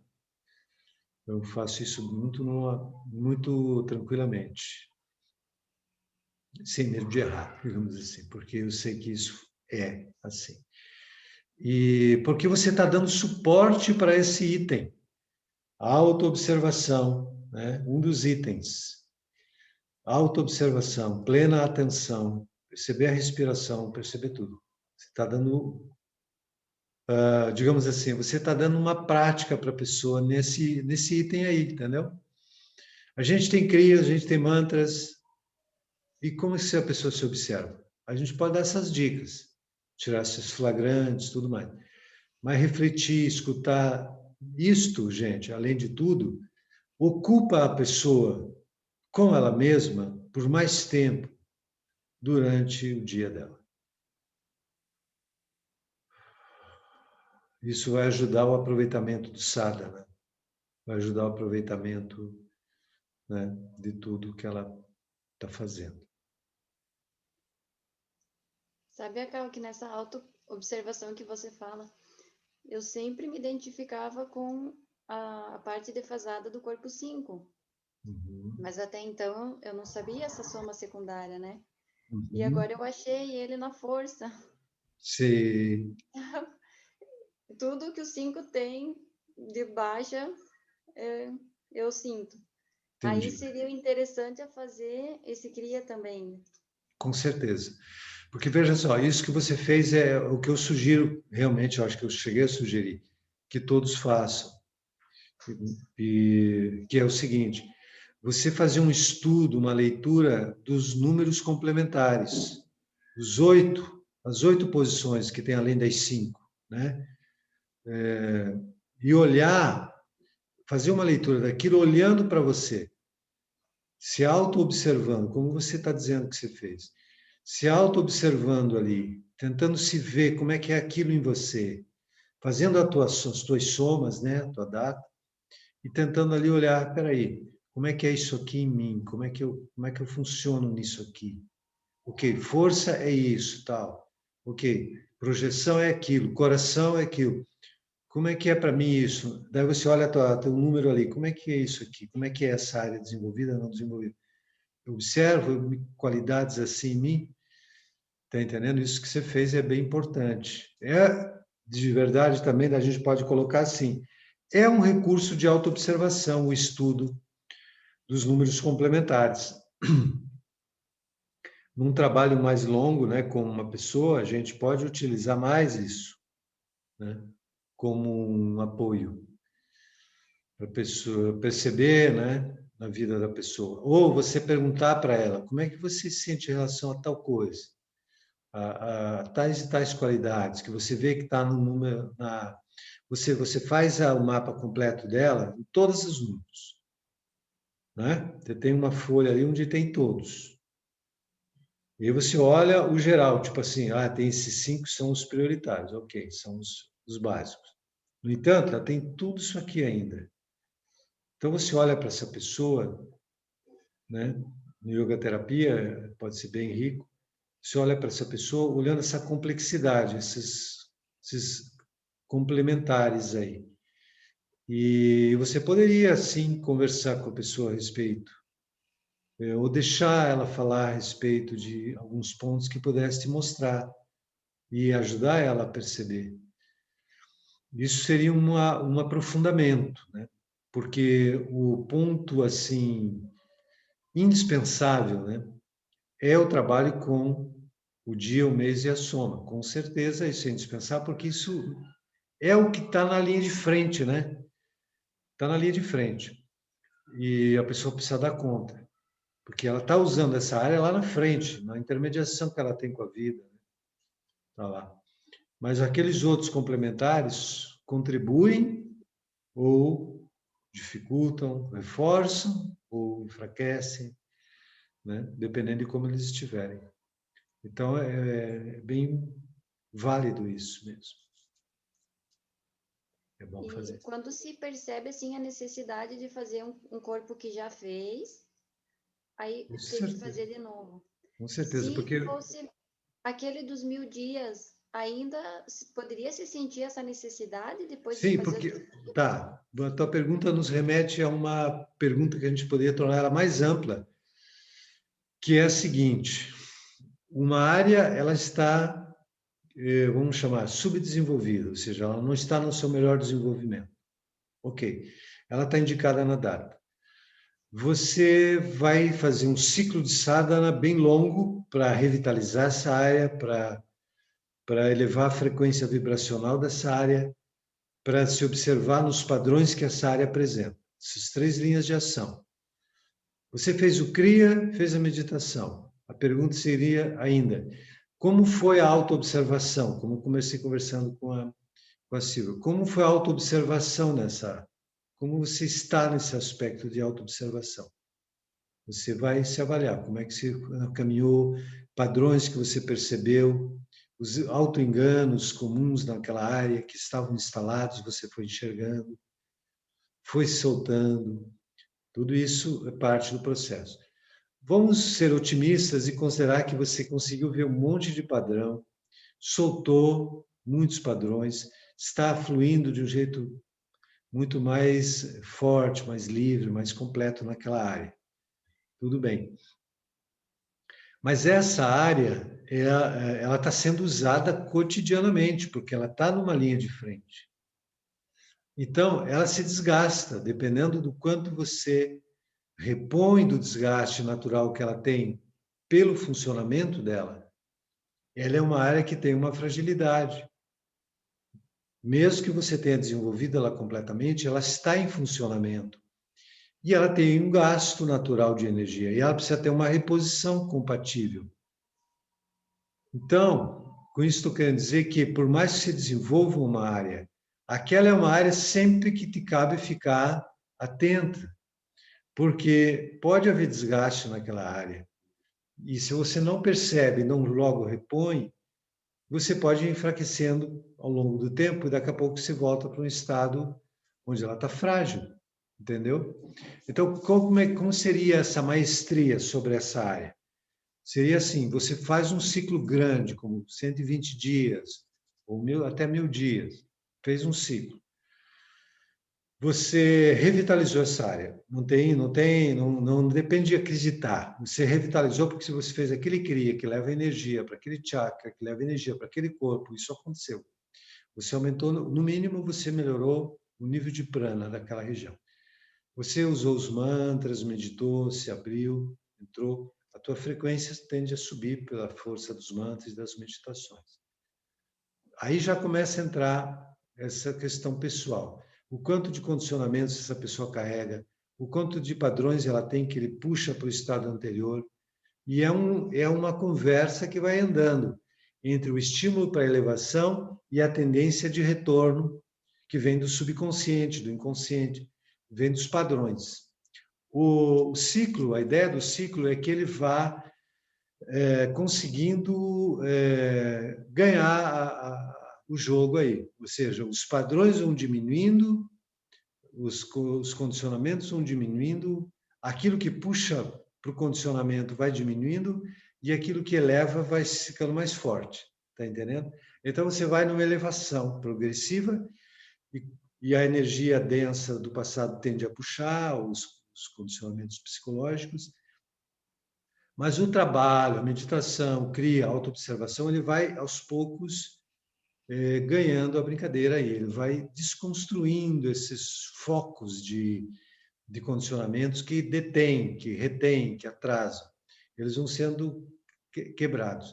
Eu faço isso muito tranquilamente, sem medo de errar, digamos assim, porque eu sei que isso é assim. E porque você está dando suporte para esse item, a autoobservação, né? Um dos itens. Autoobservação, plena atenção, perceber a respiração, perceber tudo. Você está dando, digamos assim, você está dando uma prática para a pessoa nesse item aí, entendeu? A gente tem crias, a gente tem mantras, e como é que a pessoa se observa? A gente pode dar essas dicas, tirar esses flagrantes, tudo mais. Mas refletir, escutar, isto, gente, além de tudo, ocupa a pessoa com ela mesma por mais tempo durante o dia dela. Isso vai ajudar o aproveitamento do sadhana, vai ajudar o aproveitamento né, de tudo que ela está fazendo. Sabe, Cacau, que nessa auto-observação que você fala, eu sempre me identificava com a parte defasada do corpo 5. Uhum. Mas até então eu não sabia essa soma secundária, né? E Uhum. agora eu achei ele na força. Se... Tudo que o 5 tem de baixa, eu sinto. Aí Entendi. seria interessante a fazer esse cria também. Com certeza. Porque, veja só, isso que você fez é o que eu sugiro, realmente, eu acho que eu cheguei a sugerir, que todos façam. Que é o seguinte, você fazer um estudo, uma leitura dos números complementares, as 8 posições que tem além das 5, né? E olhar, fazer uma leitura daquilo olhando para você, se auto-observando, como você está dizendo que você fez, se auto-observando ali, tentando se ver como é que é aquilo em você, fazendo as tuas somas, né, a tua data, e tentando ali olhar, peraí, como é que é isso aqui em mim? Como é que eu funciono nisso aqui? Ok, força é isso, tal. Ok, projeção é aquilo, coração é aquilo. Como é que é para mim isso? Daí você olha teu número ali, como é que é isso aqui? Como é que é essa área desenvolvida, não desenvolvida? Eu observo qualidades assim em mim, tá entendendo? Isso que você fez é bem importante. É, de verdade, também a gente pode colocar assim, é um recurso de autoobservação, o estudo dos números complementares. Num trabalho mais longo, né, com uma pessoa, a gente pode utilizar mais isso, né, como um apoio para a pessoa perceber, né, na vida da pessoa. Ou você perguntar para ela, como é que você se sente em relação a tal coisa? A tais e tais qualidades, que você vê que está no número, você faz o mapa completo dela, em todos os números, né? Você tem uma folha ali onde tem todos. E aí você olha o geral, tipo assim, tem esses 5 são os prioritários, ok, são os básicos. No entanto, ela tem tudo isso aqui ainda. Então você olha para essa pessoa, né? No yoga terapia pode ser bem rico. Você olha para essa pessoa olhando essa complexidade, esses complementares aí. E você poderia, sim, conversar com a pessoa a respeito, ou deixar ela falar a respeito de alguns pontos que pudesse te mostrar e ajudar ela a perceber. Isso seria um aprofundamento, né? Porque o ponto assim indispensável, né, é o trabalho com o dia, o mês e a soma. Com certeza isso é indispensável, porque isso é o que está na linha de frente, né? Está na linha de frente. E a pessoa precisa dar conta, porque ela está usando essa área lá na frente, na intermediação que ela tem com a vida. Está lá. Mas aqueles outros complementares contribuem ou dificultam, reforçam ou enfraquecem, né? Dependendo de como eles estiverem. Então, é bem válido isso mesmo. É bom E fazer. quando se percebe, assim, a necessidade de fazer um corpo que já fez, aí Com ter que certeza. fazer de novo. Com certeza, Se porque fosse aquele dos 1000 dias, ainda poderia se sentir essa necessidade depois de sim, fazer porque tudo? tá. A tua pergunta nos remete a uma pergunta que a gente poderia tornar ela mais ampla, que é a seguinte: uma área ela está, vamos chamar, subdesenvolvida, ou seja, ela não está no seu melhor desenvolvimento. Ok, ela está indicada na data. Você vai fazer um ciclo de sadhana bem longo para revitalizar essa área, para elevar a frequência vibracional dessa área, para se observar nos padrões que essa área apresenta. Essas 3 linhas de ação. Você fez o Kriya, fez a meditação. A pergunta seria ainda, como foi a autoobservação? Como eu comecei conversando com a Silvia. Como foi a autoobservação nessa? Como você está nesse aspecto de autoobservação? Você vai se avaliar, como é que você caminhou, padrões que você percebeu, os autoenganos comuns naquela área que estavam instalados, você foi enxergando, foi se soltando. Tudo isso é parte do processo. Vamos ser otimistas e considerar que você conseguiu ver um monte de padrão, soltou muitos padrões, está fluindo de um jeito muito mais forte, mais livre, mais completo naquela área. Tudo bem. Mas essa área, ela está sendo usada cotidianamente, porque ela está numa linha de frente. Então, ela se desgasta, dependendo do quanto você repõe do desgaste natural que ela tem pelo funcionamento dela. Ela é uma área que tem uma fragilidade. Mesmo que você tenha desenvolvido ela completamente, ela está em funcionamento. E ela tem um gasto natural de energia, e ela precisa ter uma reposição compatível. Então, com isso estou querendo dizer que, por mais que você desenvolva uma área, aquela é uma área sempre que te cabe ficar atenta, porque pode haver desgaste naquela área. E se você não percebe, não logo repõe, você pode ir enfraquecendo ao longo do tempo e daqui a pouco você volta para um estado onde ela está frágil, entendeu? Então, como seria essa maestria sobre essa área? Seria assim, você faz um ciclo grande, como 120 dias, ou até 1000 dias, fez um ciclo. Você revitalizou essa área. Não depende de acreditar. Você revitalizou porque se você fez aquele kriya que leva energia para aquele chakra, que leva energia para aquele corpo, isso aconteceu. Você aumentou, no mínimo, você melhorou o nível de prana daquela região. Você usou os mantras, meditou, se abriu, entrou. A tua frequência tende a subir pela força dos mantras e das meditações. Aí já começa a entrar essa questão pessoal. O quanto de condicionamentos essa pessoa carrega, o quanto de padrões ela tem que ele puxa para o estado anterior. E é uma conversa que vai andando entre o estímulo para a elevação e a tendência de retorno que vem do subconsciente, do inconsciente, vem dos padrões. O ciclo, a ideia do ciclo é que ele vá conseguindo ganhar o jogo aí. Ou seja, os padrões vão diminuindo, os condicionamentos vão diminuindo, aquilo que puxa para o condicionamento vai diminuindo e aquilo que eleva vai ficando mais forte. Está entendendo? Então, você vai numa elevação progressiva e a energia densa do passado tende a puxar os condicionamentos psicológicos, mas o trabalho, a meditação, a autoobservação, ele vai aos poucos ganhando a brincadeira aí, ele vai desconstruindo esses focos de condicionamentos que detêm, que retêm, que atrasam. Eles vão sendo quebrados.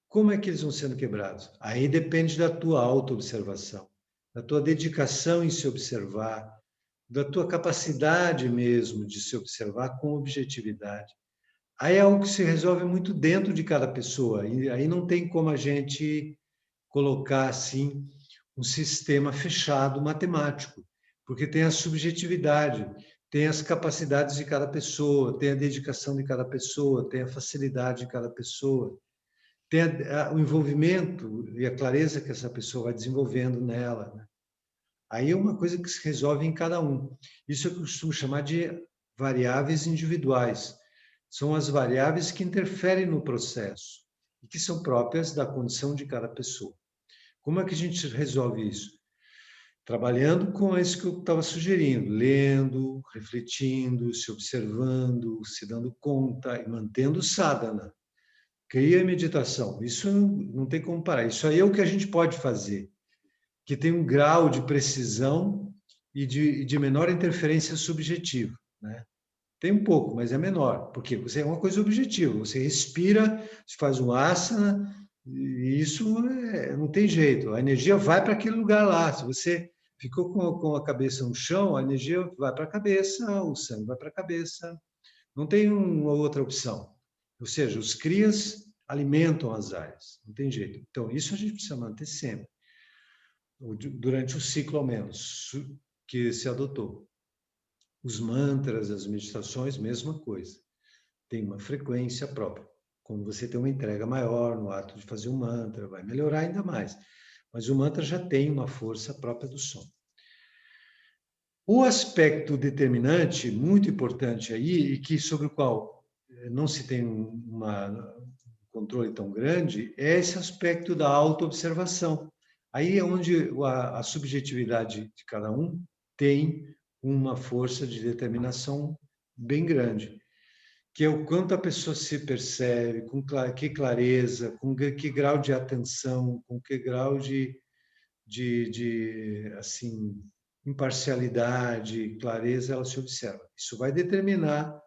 Como é que eles vão sendo quebrados? Aí depende da tua autoobservação, da tua dedicação em se observar, da tua capacidade mesmo de se observar com objetividade. Aí é algo que se resolve muito dentro de cada pessoa. E aí não tem como a gente colocar assim um sistema fechado matemático, porque tem a subjetividade, tem as capacidades de cada pessoa, tem a dedicação de cada pessoa, tem a facilidade de cada pessoa, tem o envolvimento e a clareza que essa pessoa vai desenvolvendo nela, né? Aí é uma coisa que se resolve em cada um. Isso eu costumo chamar de variáveis individuais. São as variáveis que interferem no processo e que são próprias da condição de cada pessoa. Como é que a gente resolve isso? Trabalhando com isso que eu estava sugerindo, lendo, refletindo, se observando, se dando conta e mantendo sadhana. Cria meditação. Isso não tem como parar. Isso aí é o que a gente pode fazer, que tem um grau de precisão e de menor interferência subjetiva, né? Tem um pouco, mas é menor, porque você é uma coisa objetiva. Você respira, você faz um asana, e isso não tem jeito. A energia vai para aquele lugar lá. Se você ficou com a cabeça no chão, a energia vai para a cabeça, o sangue vai para a cabeça. Não tem uma outra opção. Ou seja, os crias alimentam as áreas. Não tem jeito. Então, isso a gente precisa manter sempre, durante o ciclo ao menos, que se adotou. Os mantras, as meditações, mesma coisa. Tem uma frequência própria. Quando você tem uma entrega maior no ato de fazer um mantra, vai melhorar ainda mais. Mas o mantra já tem uma força própria do som. O aspecto determinante, muito importante aí, e que sobre o qual não se tem um controle tão grande, é esse aspecto da autoobservação. Aí é onde a subjetividade de cada um tem uma força de determinação bem grande, que é o quanto a pessoa se percebe, com que clareza, com que grau de atenção, com que grau de assim, imparcialidade, clareza ela se observa. Isso vai determinar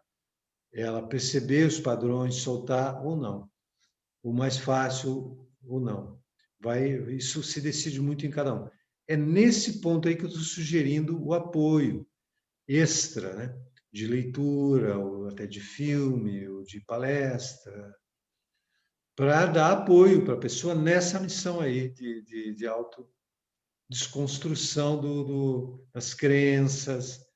ela perceber os padrões, soltar ou não, o mais fácil ou não. Isso se decide muito em cada um. É nesse ponto aí que eu estou sugerindo o apoio extra, né? De leitura, ou até de filme, ou de palestra, para dar apoio para a pessoa nessa missão aí de autodesconstrução das crenças,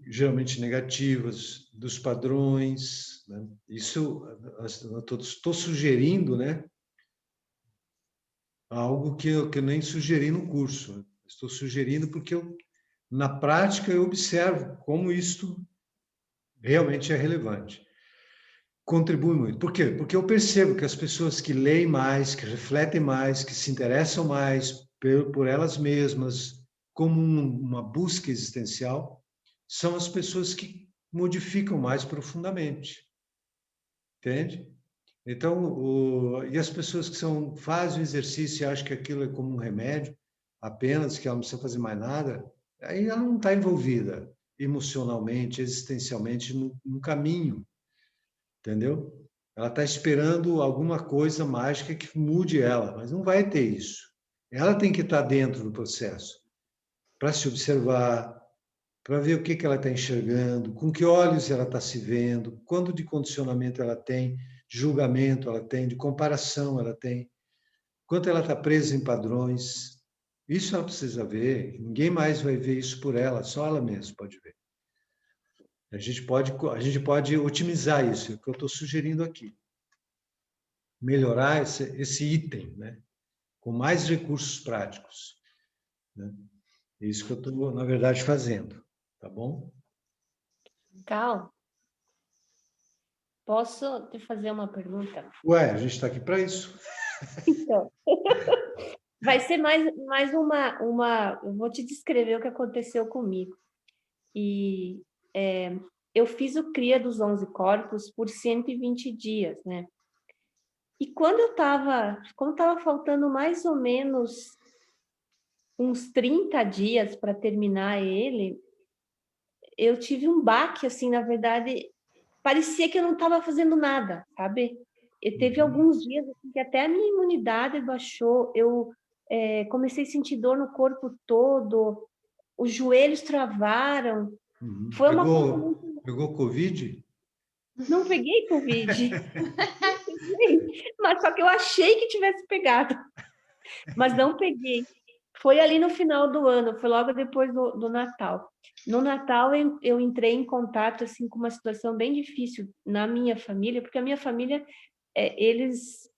geralmente negativas, dos padrões. Né? Isso eu estou sugerindo, né? Algo que eu nem sugeri no curso. Estou sugerindo porque na prática eu observo como isto realmente é relevante. Contribui muito. Por quê? Porque eu percebo que as pessoas que leem mais, que refletem mais, que se interessam mais por elas mesmas, como uma busca existencial, são as pessoas que modificam mais profundamente. Entende? Então, e as pessoas que fazem o exercício e acham que aquilo é como um remédio, apenas que ela não precisa fazer mais nada, aí ela não está envolvida emocionalmente, existencialmente no caminho, entendeu? Ela está esperando alguma coisa mágica que mude ela, mas não vai ter isso. Ela tem que estar dentro do processo para se observar, para ver o que ela está enxergando, com que olhos ela está se vendo, quanto de condicionamento ela tem, de julgamento ela tem, de comparação ela tem, quanto ela está presa em padrões. Isso ela precisa ver, ninguém mais vai ver isso por ela, só ela mesma pode ver. A gente pode otimizar isso, é o que eu estou sugerindo aqui. Melhorar esse item, né? Com mais recursos práticos. Né? É isso que eu estou, na verdade, fazendo. Tá bom? Cal, posso te fazer uma pergunta? Ué, a gente está aqui para isso. Então, vai ser mais uma... Eu vou te descrever o que aconteceu comigo. E eu fiz o CRIA dos 11 corpos por 120 dias, né? E quando estava faltando mais ou menos uns 30 dias para terminar ele, eu tive um baque, assim, na verdade, parecia que eu não estava fazendo nada, sabe? E teve alguns dias assim, que até a minha imunidade baixou, eu comecei a sentir dor no corpo todo, os joelhos travaram, foi uma coisa muito... Pegou Covid? Não peguei Covid, mas só que eu achei que tivesse pegado, mas não peguei. Foi ali no final do ano, foi logo depois do Natal. No Natal, eu entrei em contato assim, com uma situação bem difícil na minha família, porque a minha família, eles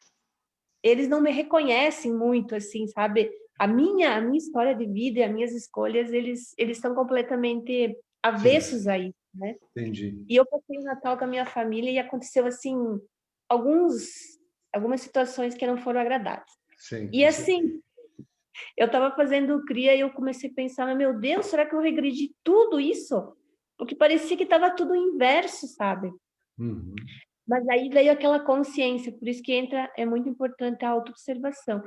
não me reconhecem muito, assim, sabe? A minha história de vida e as minhas escolhas, eles estão completamente avessos Sim, a isso, né? entendi. E eu passei o Natal com a minha família e aconteceu, assim, algumas situações que não foram agradáveis. Sim, E, assim, eu estava fazendo o CRIA e eu comecei a pensar, meu Deus, será que eu regredi tudo isso? Porque parecia que estava tudo inverso, sabe? Uhum. Mas aí veio aquela consciência, por isso que é muito importante a autoobservação.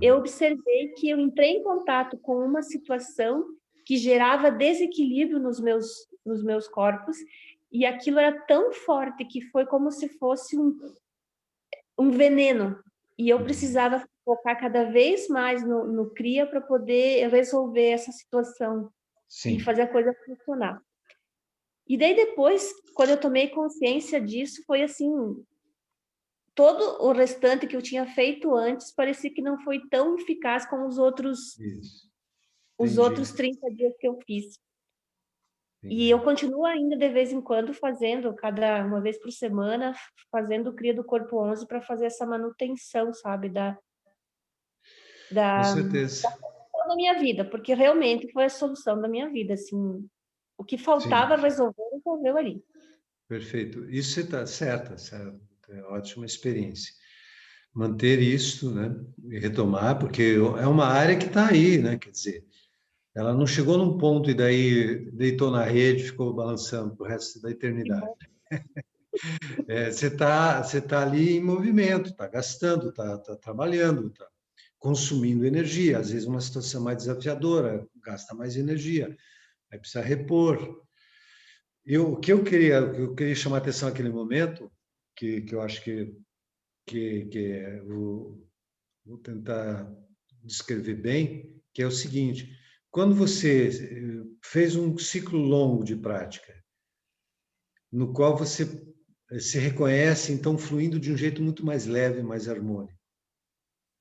Eu Uhum. observei que eu entrei em contato com uma situação que gerava desequilíbrio nos meus corpos, e aquilo era tão forte que foi como se fosse um veneno. E eu precisava focar cada vez mais no CRIA para poder resolver essa situação e Sim. fazer a coisa funcionar. E daí depois, quando eu tomei consciência disso, foi assim, todo o restante que eu tinha feito antes parecia que não foi tão eficaz como Isso. os Entendi. outros 30 dias que eu fiz. E eu Entendi. continuo ainda, de vez em quando, fazendo, uma vez por semana, fazendo o CRIA do Corpo 11 para fazer essa manutenção, sabe, Com da certeza. solução da minha vida, porque realmente foi a solução da minha vida, assim, o que faltava Sim, resolver, resolveu ali. perfeito. Isso você está certa, certo. É ótima experiência. Manter isso, né? E retomar, porque é uma área que está aí, né? Quer dizer, ela não chegou num ponto e daí deitou na rede e ficou balançando pro resto da Que eternidade. bom. Você tá ali em movimento, está gastando, está trabalhando, está consumindo energia. Às vezes uma situação mais desafiadora, gasta mais energia, aí precisa repor. O que eu queria chamar a atenção naquele momento, que eu acho que vou tentar descrever bem, que é o seguinte: quando você fez um ciclo longo de prática, no qual você se reconhece, então, fluindo de um jeito muito mais leve, mais harmônico.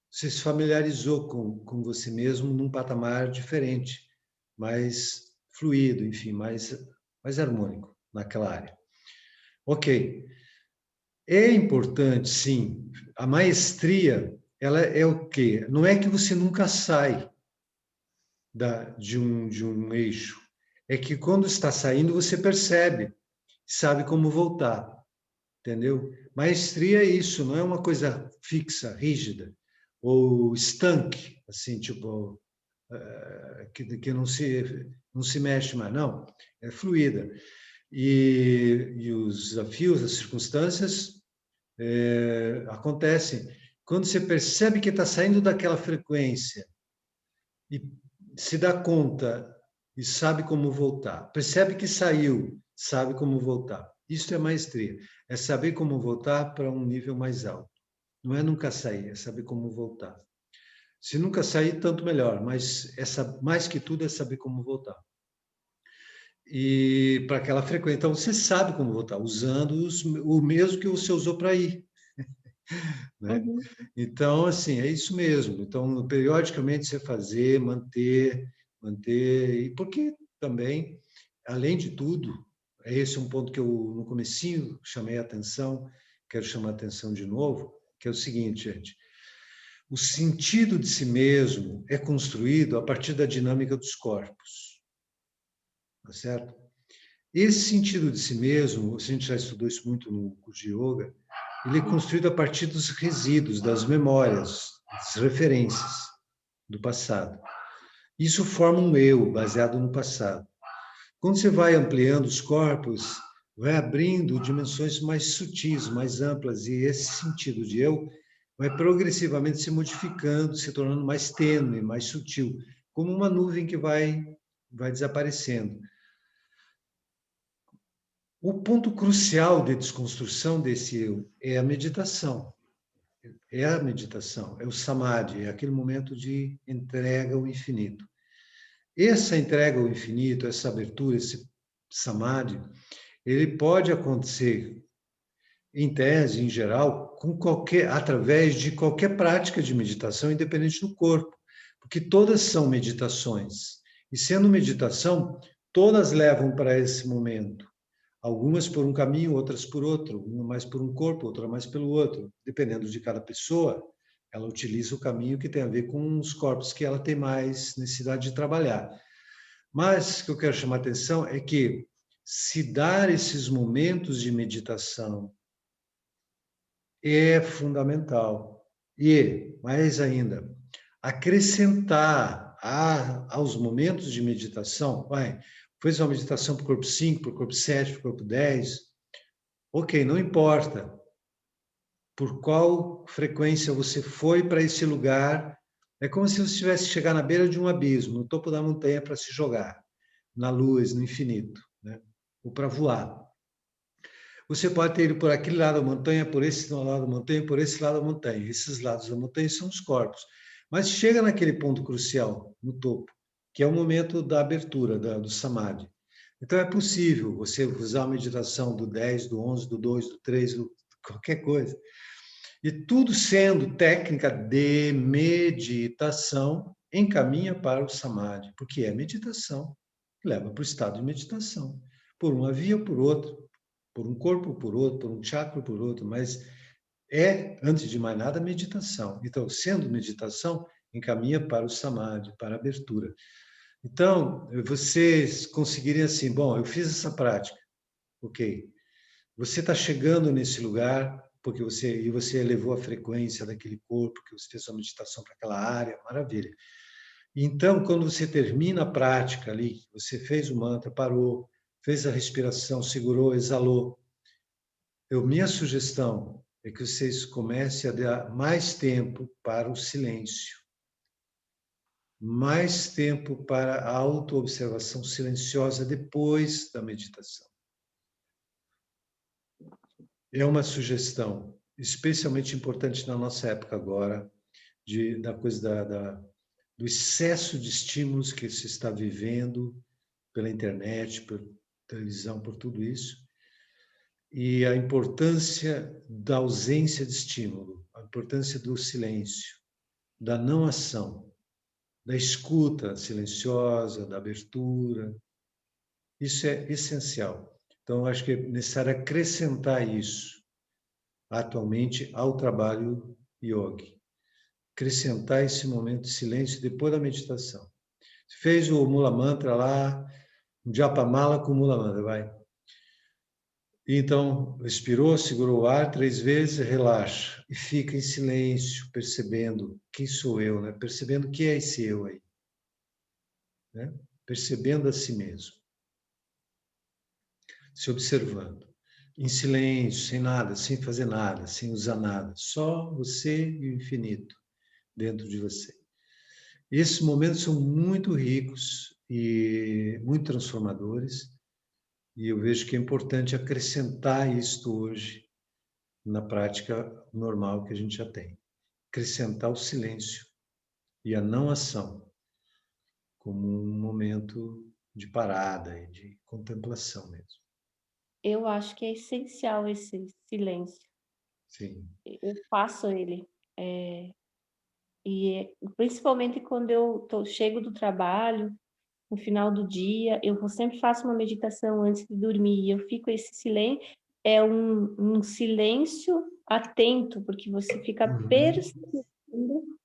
Você se familiarizou com você mesmo num patamar diferente, mais fluido, enfim, mais harmônico naquela área. Ok. É importante, sim. A maestria, ela é o quê? Não é que você nunca sai de um eixo. É que quando está saindo, você percebe, sabe como voltar, entendeu? Maestria é isso, não é uma coisa fixa, rígida, ou estanque, assim, tipo, que não se mexe mais, não. É fluida. E os desafios, as circunstâncias acontecem. Quando você percebe que está saindo daquela frequência e se dá conta e sabe como voltar, percebe que saiu, sabe como voltar. Isso é maestria, é saber como voltar para um nível mais alto. Não é nunca sair, é saber como voltar. Se nunca sair, tanto melhor, mas mais que tudo é saber como voltar. E para aquela frequência, então você sabe como voltar, usando o mesmo que você usou para ir. Né? Uhum. Então, assim, é isso mesmo. Então, periodicamente você fazer, manter, e porque também, além de tudo, esse é um ponto que eu no comecinho chamei a atenção, quero chamar a atenção de novo, que é o seguinte, gente: o sentido de si mesmo é construído a partir da dinâmica dos corpos, tá certo? Esse sentido de si mesmo, a gente já estudou isso muito no curso de yoga, ele é construído a partir dos resíduos, das memórias, das referências do passado. Isso forma um eu baseado no passado. Quando você vai ampliando os corpos, vai abrindo dimensões mais sutis, mais amplas, e esse sentido de eu vai progressivamente se modificando, se tornando mais tênue, mais sutil, como uma nuvem que vai desaparecendo. O ponto crucial de desconstrução desse eu é a meditação. É a meditação, é o samadhi, é aquele momento de entrega ao infinito. Essa entrega ao infinito, essa abertura, esse samadhi, ele pode acontecer, em tese, em geral, através de qualquer prática de meditação, independente do corpo, porque todas são meditações. E sendo meditação, todas levam para esse momento. Algumas por um caminho, outras por outro, uma mais por um corpo, outra mais pelo outro. Dependendo de cada pessoa, ela utiliza o caminho que tem a ver com os corpos que ela tem mais necessidade de trabalhar. Mas o que eu quero chamar a atenção é que se dar esses momentos de meditação é fundamental. E, mais ainda, acrescentar aos momentos de meditação, fez uma meditação para o corpo 5, para o corpo 7, para o corpo 10, ok, não importa por qual frequência você foi para esse lugar, é como se você tivesse chegar na beira de um abismo, no topo da montanha para se jogar, na luz, no infinito, né? Ou para voar. Você pode ter ido por aquele lado da montanha, por esse lado da montanha, por esse lado da montanha. Esses lados da montanha são os corpos. Mas chega naquele ponto crucial, no topo, que é o momento da abertura, do samadhi. Então é possível você usar a meditação do 10, do 11, do 2, do 3, qualquer coisa. E tudo sendo técnica de meditação, encaminha para o samadhi, porque é meditação, leva para o estado de meditação, por uma via ou por outra, por um corpo por outro, por um chakra por outro, mas é, antes de mais nada, meditação. Então, sendo meditação, encaminha para o samadhi, para a abertura. Então, vocês conseguiriam assim, bom, eu fiz essa prática, ok. Você está chegando nesse lugar porque você elevou a frequência daquele corpo, que você fez sua meditação para aquela área, maravilha. Então, quando você termina a prática ali, você fez o mantra, parou, fez a respiração, segurou, exalou. Minha sugestão é que vocês comecem a dar mais tempo para o silêncio, mais tempo para a autoobservação silenciosa depois da meditação. É uma sugestão especialmente importante na nossa época agora, da coisa do excesso de estímulos que se está vivendo pela internet, por televisão, por tudo isso, e a importância da ausência de estímulo, a importância do silêncio, da não ação, da escuta silenciosa, da abertura. Isso é essencial. Então, acho que é necessário acrescentar isso atualmente ao trabalho yogi. Acrescentar esse momento de silêncio depois da meditação. Fez o Mula Mantra lá, um Japamala com Mula Mantra, vai. Então, respirou, segurou o ar 3 vezes, relaxa e fica em silêncio, percebendo quem sou eu, né? Percebendo que é esse eu aí, né? Percebendo a si mesmo, se observando, em silêncio, sem nada, sem fazer nada, sem usar nada, só você e o infinito dentro de você. Esses momentos são muito ricos e muito transformadores, e eu vejo que é importante acrescentar isto hoje na prática normal que a gente já tem. Acrescentar o silêncio e a não ação como um momento de parada e de contemplação mesmo. Eu acho que é essencial esse silêncio. Sim. Eu faço ele. Principalmente quando chego do trabalho, no final do dia, eu sempre faço uma meditação antes de dormir. Eu fico esse silêncio, é um silêncio atento, porque você fica percebendo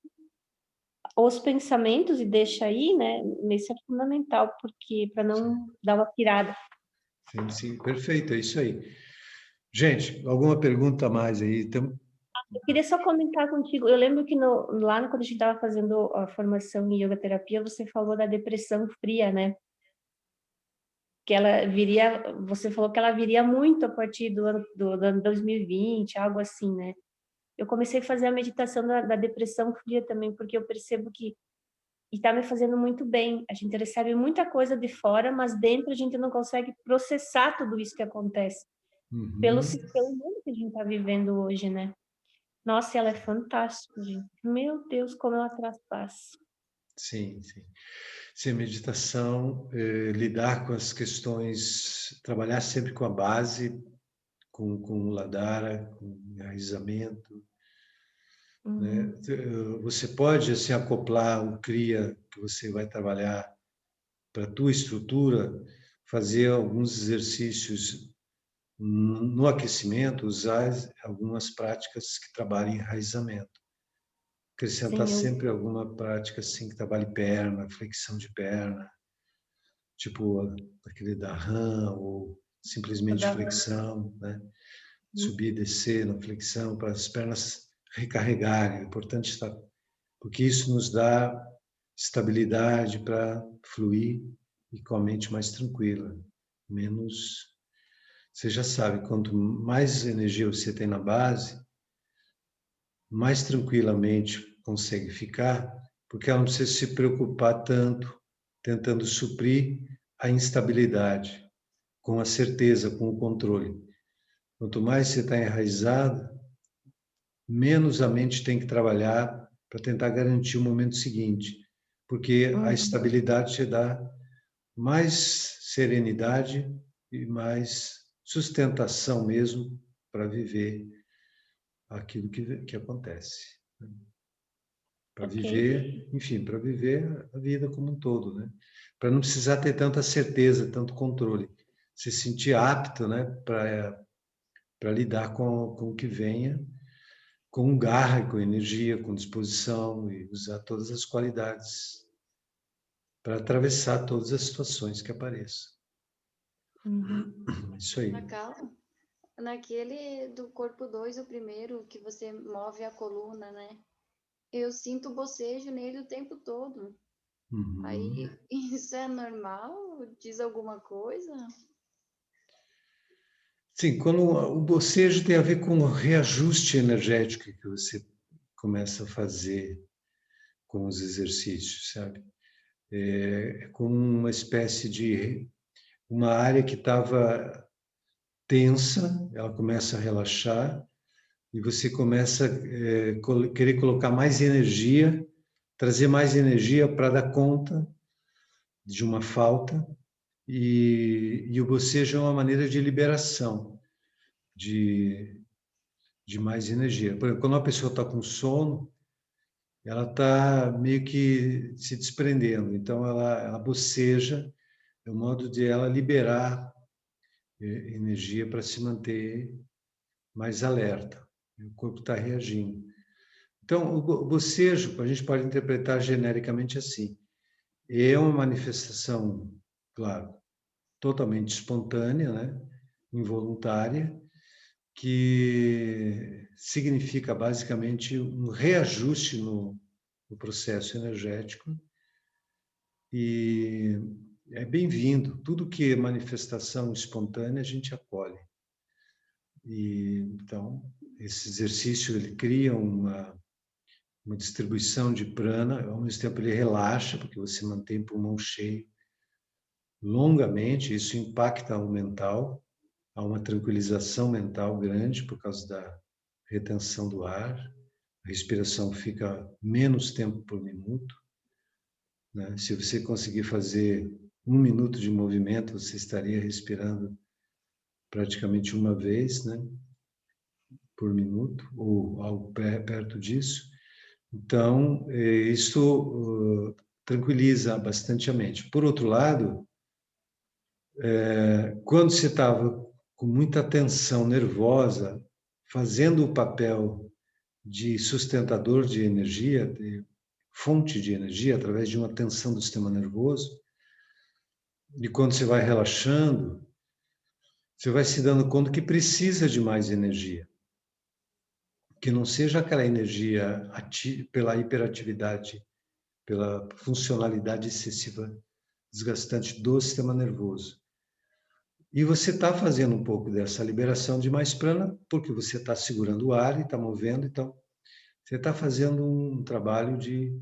os pensamentos e deixa aí, né? Isso é fundamental, porque para não dar uma pirada. Sim, sim, perfeito, é isso aí. Gente, alguma pergunta a mais aí? Eu queria só comentar contigo. Eu lembro que lá quando a gente estava fazendo a formação em yoga terapia, você falou da depressão fria, né? Que ela viria, você falou que ela viria muito a partir do ano 2020, algo assim, né? Eu comecei a fazer a meditação da depressão fria também, porque eu percebo que está me fazendo muito bem. A gente recebe muita coisa de fora, mas dentro a gente não consegue processar tudo isso que acontece. Pelo sistema humano que a gente está vivendo hoje, né? Nossa, ela é fantástica, gente. Meu Deus, como ela traz paz. Sim, sim. Sim, meditação, lidar com as questões, trabalhar sempre com a base, com o Ladara, com enraizamento. Né? Você pode assim, acoplar o Kriya que você vai trabalhar para a tua estrutura, fazer alguns exercícios no aquecimento, usar algumas práticas que trabalhem enraizamento. Acrescentar sempre alguma prática assim que trabalhe perna, flexão de perna, tipo aquele da RAM ou simplesmente flexão, né? Subir e descer na flexão para as pernas recarregarem. É importante estar, porque isso nos dá estabilidade para fluir e com a mente mais tranquila, menos. Você já sabe, quanto mais energia você tem na base, mais tranquilamente consegue ficar, porque ela não precisa se preocupar tanto tentando suprir a instabilidade com a certeza, com o controle. Quanto mais você está enraizado, menos a mente tem que trabalhar para tentar garantir o momento seguinte, porque a estabilidade te dá mais serenidade e mais sustentação mesmo para viver aquilo que acontece. Para viver, enfim, para viver a vida como um todo, né? Para não precisar ter tanta certeza, tanto controle. Se sentir apto, né, para lidar com o que venha com garra, com energia, com disposição e usar todas as qualidades para atravessar todas as situações que apareçam. Isso aí. Naquele do corpo 2, o primeiro, que você move a coluna, né? Eu sinto bocejo nele o tempo todo. Aí, isso é normal? Diz alguma coisa? Sim, quando o bocejo tem a ver com o reajuste energético que você começa a fazer com os exercícios, sabe? É como uma espécie de uma área que estava tensa, ela começa a relaxar e você começa a querer colocar mais energia, trazer mais energia para dar conta de uma falta e o bocejo é uma maneira de liberação de mais energia. Por exemplo, quando uma pessoa está com sono, ela está meio que se desprendendo, então ela boceja, é o modo de ela liberar energia para se manter mais alerta. O corpo está reagindo. Então, o bocejo, a gente pode interpretar genericamente assim. É uma manifestação, claro, totalmente espontânea, né? Involuntária, que significa basicamente um reajuste no processo energético e é bem-vindo. Tudo que é manifestação espontânea, a gente acolhe. E, então, esse exercício ele cria uma distribuição de prana, ao mesmo tempo ele relaxa, porque você mantém o pulmão cheio longamente, isso impacta o mental, há uma tranquilização mental grande por causa da retenção do ar, a respiração fica menos tempo por minuto, né? Se você conseguir fazer 1 minuto de movimento, você estaria respirando praticamente uma vez, né? Por minuto, ou algo perto disso. Então, isso tranquiliza bastante a mente. Por outro lado, quando você estava com muita tensão nervosa, fazendo o papel de sustentador de energia, de fonte de energia, através de uma tensão do sistema nervoso, e quando você vai relaxando, você vai se dando conta que precisa de mais energia. Que não seja aquela energia pela hiperatividade, pela funcionalidade excessiva, desgastante do sistema nervoso. E você está fazendo um pouco dessa liberação de mais prana, porque você está segurando o ar e está movendo, então você está fazendo um trabalho de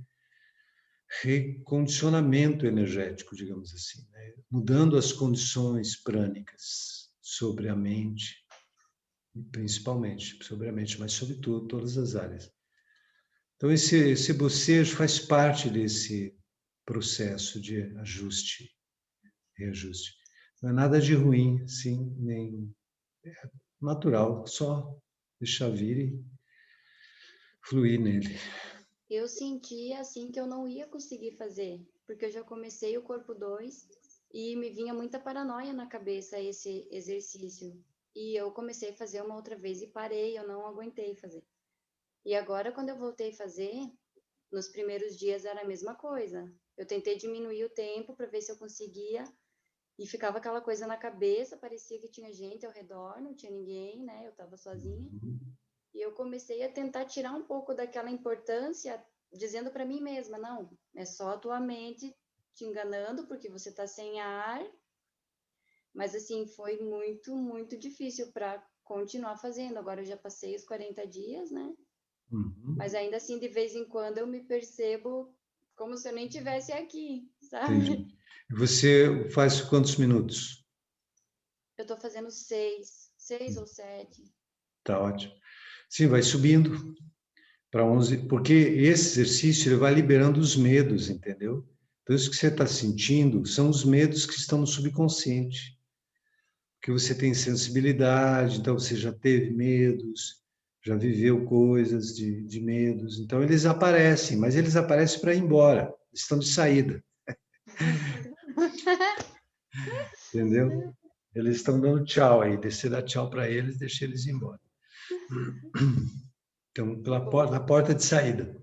recondicionamento energético, digamos assim, né? Mudando as condições prânicas sobre a mente, principalmente sobre a mente, mas sobretudo todas as áreas. Então esse bocejo faz parte desse processo de ajuste, reajuste. Não é nada de ruim, sim, nem natural, só deixar vir e fluir nele. Eu senti assim que eu não ia conseguir fazer, porque eu já comecei o corpo 2 e me vinha muita paranoia na cabeça esse exercício. E eu comecei a fazer uma outra vez e parei, eu não aguentei fazer. E agora, quando eu voltei a fazer, nos primeiros dias era a mesma coisa. Eu tentei diminuir o tempo para ver se eu conseguia e ficava aquela coisa na cabeça, parecia que tinha gente ao redor, não tinha ninguém, né? Eu estava sozinha. E eu comecei a tentar tirar um pouco daquela importância, dizendo para mim mesma, não, é só a tua mente te enganando, porque você está sem ar. Mas, assim, foi muito, muito difícil para continuar fazendo. Agora eu já passei os 40 dias, né? Mas ainda assim, de vez em quando, eu me percebo como se eu nem estivesse aqui, sabe? Entendi. Você faz quantos minutos? Eu estou fazendo 6 ou 7. Tá ótimo. Sim, vai subindo para 11, porque esse exercício ele vai liberando os medos, entendeu? Então, isso que você está sentindo são os medos que estão no subconsciente. Porque você tem sensibilidade, então você já teve medos, já viveu coisas de medos. Então, eles aparecem, mas eles aparecem para ir embora, estão de saída. Entendeu? Eles estão dando tchau aí, você dá tchau para eles, deixa eles ir embora. Então, na porta de saída.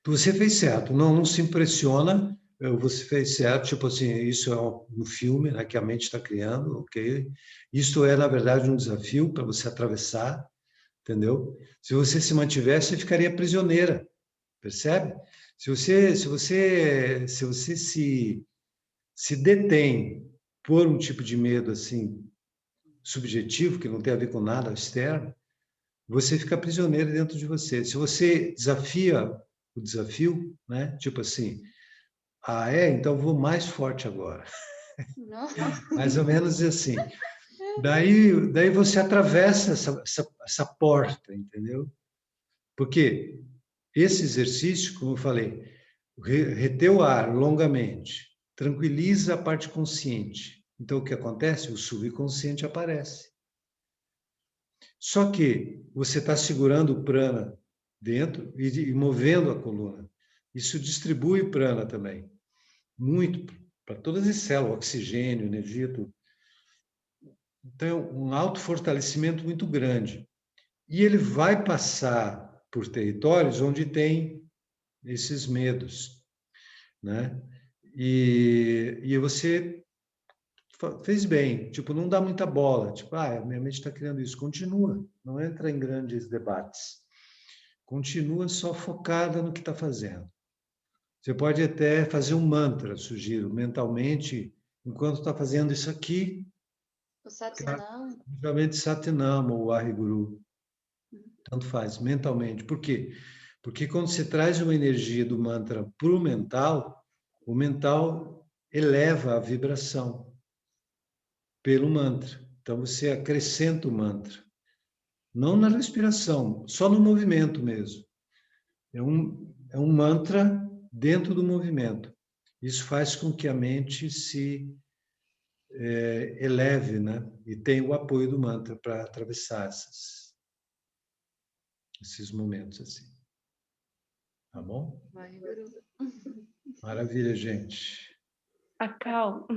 Então, você fez certo. Não se impressiona. Você fez certo. Tipo assim, isso é um filme, né, que a mente está criando, ok? Isso é, na verdade, um desafio para você atravessar, entendeu? Se você se mantivesse, você ficaria prisioneira, percebe? Se você se detém por um tipo de medo assim subjetivo, que não tem a ver com nada externo, você fica prisioneiro dentro de você. Se você desafia o desafio, né? Tipo assim, então vou mais forte agora. Não. Mais ou menos assim. Daí você atravessa essa porta, entendeu? Porque esse exercício, como eu falei, reter o ar longamente, tranquiliza a parte consciente. Então, o que acontece? O subconsciente aparece. Só que você está segurando o prana dentro e movendo a coluna. Isso distribui prana também, muito, para todas as células, oxigênio, energia, tudo. Então, um autofortalecimento muito grande. E ele vai passar por territórios onde tem esses medos, né? E você fez bem, tipo, não dá muita bola, tipo, minha mente está criando isso. Continua, não entra em grandes debates. Continua só focada no que está fazendo. Você pode até fazer um mantra, sugiro, mentalmente, enquanto está fazendo isso aqui, O Satnam. geralmente Satinama ou Waheguru, tanto faz, mentalmente. Por quê? Porque quando você traz uma energia do mantra para o mental eleva a vibração pelo mantra. Então você acrescenta o mantra. Não na respiração, só no movimento mesmo. É um mantra dentro do movimento. Isso faz com que a mente se eleve, né? E tenha o apoio do mantra para atravessar esses momentos assim. Tá bom? Vai, Guru. Maravilha, gente. Cacau,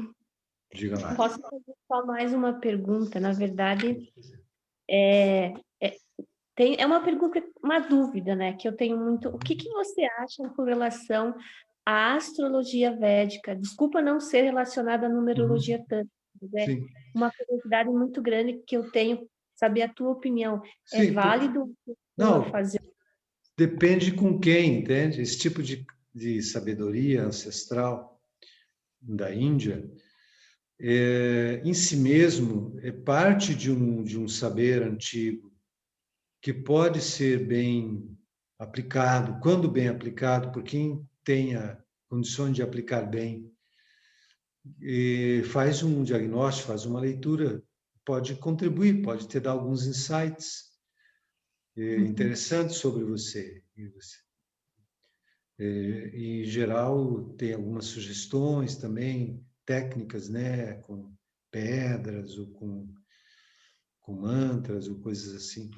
Diga lá. posso fazer só mais uma pergunta? Na verdade, é uma pergunta, uma dúvida, né? Que eu tenho muito. O que você acha com relação à astrologia védica? Desculpa não ser relacionada à numerologia tântrica, mas é Sim. uma curiosidade muito grande que eu tenho, saber a tua opinião. É Sim. válido Não, fazer? depende com quem, entende? Esse tipo de sabedoria ancestral da Índia, em si mesmo, é parte de um saber antigo que pode ser bem aplicado, quando bem aplicado, por quem tenha condições de aplicar bem, e faz um diagnóstico, faz uma leitura, pode contribuir, pode te dar alguns insights interessantes sobre você. Em geral, tem algumas sugestões também, técnicas, né, com pedras ou com mantras ou coisas assim.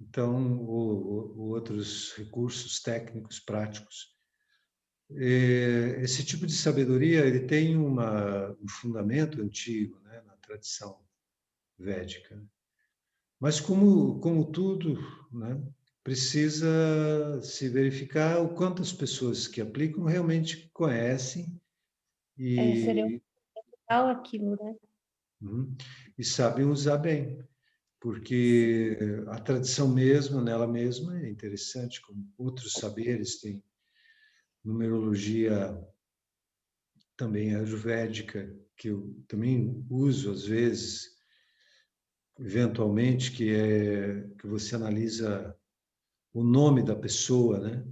Então, outros recursos técnicos, práticos. Esse tipo de sabedoria ele tem um fundamento antigo, né, na tradição védica. Mas como tudo, né, precisa se verificar o quanto as pessoas que aplicam realmente conhecem Seria e, legal aquilo, né? e sabem usar bem. Porque a tradição mesma, nela mesma, é interessante, como outros saberes, tem numerologia também ayurvédica, que eu também uso às vezes, eventualmente, que você analisa o nome da pessoa, né?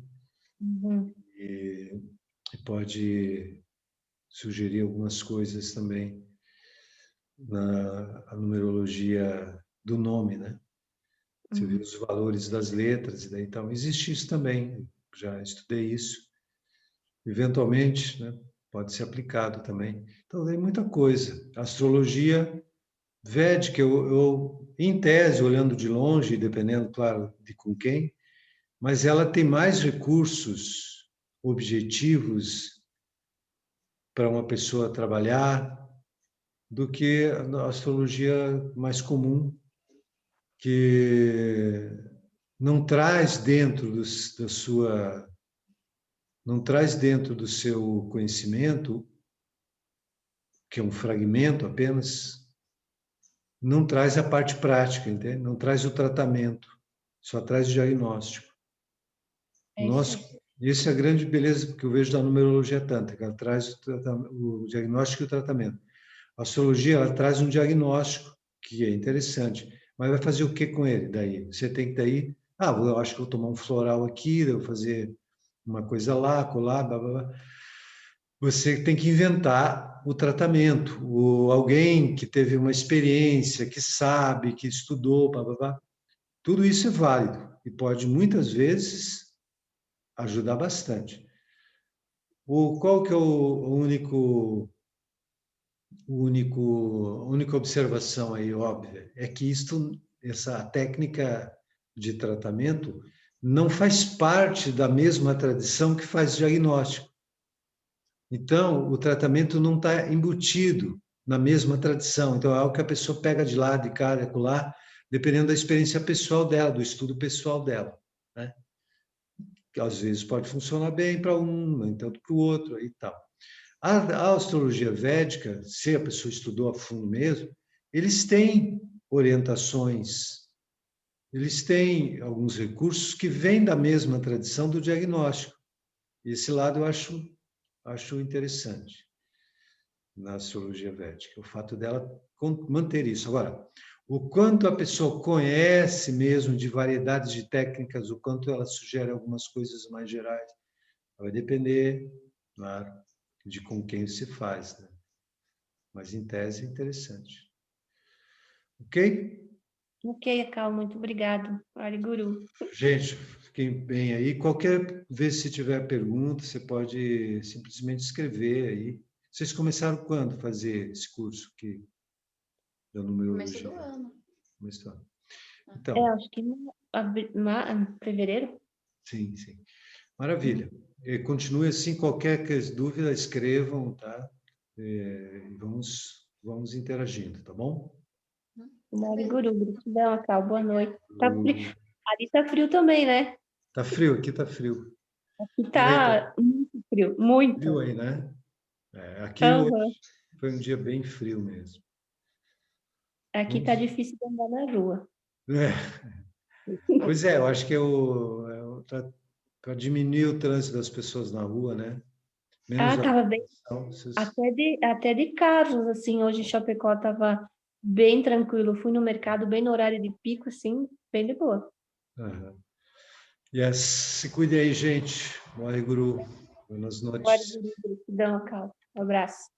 Uhum. E pode sugerir algumas coisas também na numerologia do nome, né? Você vê Uhum. os valores das letras, e daí então existe isso também. Já estudei isso. Eventualmente, né, pode ser aplicado também. Então, tem muita coisa. A astrologia védica, em tese, olhando de longe, dependendo, claro, de com quem, mas ela tem mais recursos objetivos para uma pessoa trabalhar do que a astrologia mais comum, que não traz dentro da sua, não traz dentro do seu conhecimento, que é um fragmento apenas, não traz a parte prática, entende? Não traz o tratamento, só traz o diagnóstico. É isso aí. Essa é a grande beleza que eu vejo da numerologia tântrica, ela traz o diagnóstico e o tratamento. A astrologia, ela traz um diagnóstico, que é interessante, mas vai fazer o que com ele daí? Você tem que daí, eu acho que vou tomar um floral aqui, eu vou fazer uma coisa lá, colar, blá, blá, blá. Você tem que inventar o tratamento, alguém que teve uma experiência, que sabe, que estudou, blá, blá, blá. Tudo isso é válido e pode, muitas vezes, ajudar bastante. Qual que é a única observação aí óbvia? É que essa técnica de tratamento não faz parte da mesma tradição que faz diagnóstico. Então, o tratamento não está embutido na mesma tradição. Então, é algo que a pessoa pega de lá, de cá, de lá, dependendo da experiência pessoal dela, do estudo pessoal dela, né? Que às vezes pode funcionar bem para um, nem tanto para o outro e tal. A astrologia védica, se a pessoa estudou a fundo mesmo, eles têm orientações, eles têm alguns recursos que vêm da mesma tradição do diagnóstico. Esse lado eu acho interessante na astrologia védica, o fato dela manter isso. Agora, o quanto a pessoa conhece mesmo de variedades de técnicas, o quanto ela sugere algumas coisas mais gerais, vai depender, claro, de com quem se faz, né? Mas, em tese, é interessante. Ok? Ok, Cal, muito obrigado. Guru. Gente, fiquem bem aí. Qualquer vez se tiver pergunta, você pode simplesmente escrever aí. Vocês começaram quando fazer esse curso aqui da Começo numerologia? do ano. Começou. É, Então, acho que fevereiro. sim, sim. Maravilha. Continue assim, qualquer dúvida, escrevam, tá? Vamos interagindo, tá bom? Guru, gratidão, Cal, boa noite. Ali tá frio também, né? Tá frio, aqui tá frio. Aqui E aí, tá tá muito frio, frio muito. aí, né? Aqui hoje Uhum. foi um dia bem frio mesmo. Aqui tá difícil de andar na rua. Pois é, eu acho que para diminuir o trânsito das pessoas na rua, né? Menos Tava bem, aglomeração, até de carros, assim, hoje em Chapecó tava bem tranquilo. Fui no mercado bem no horário de pico, assim, bem de boa. Aham. Yes. Se cuide aí, gente. Morre, Guru. Boas noites. Gratidão, Cal. Um abraço.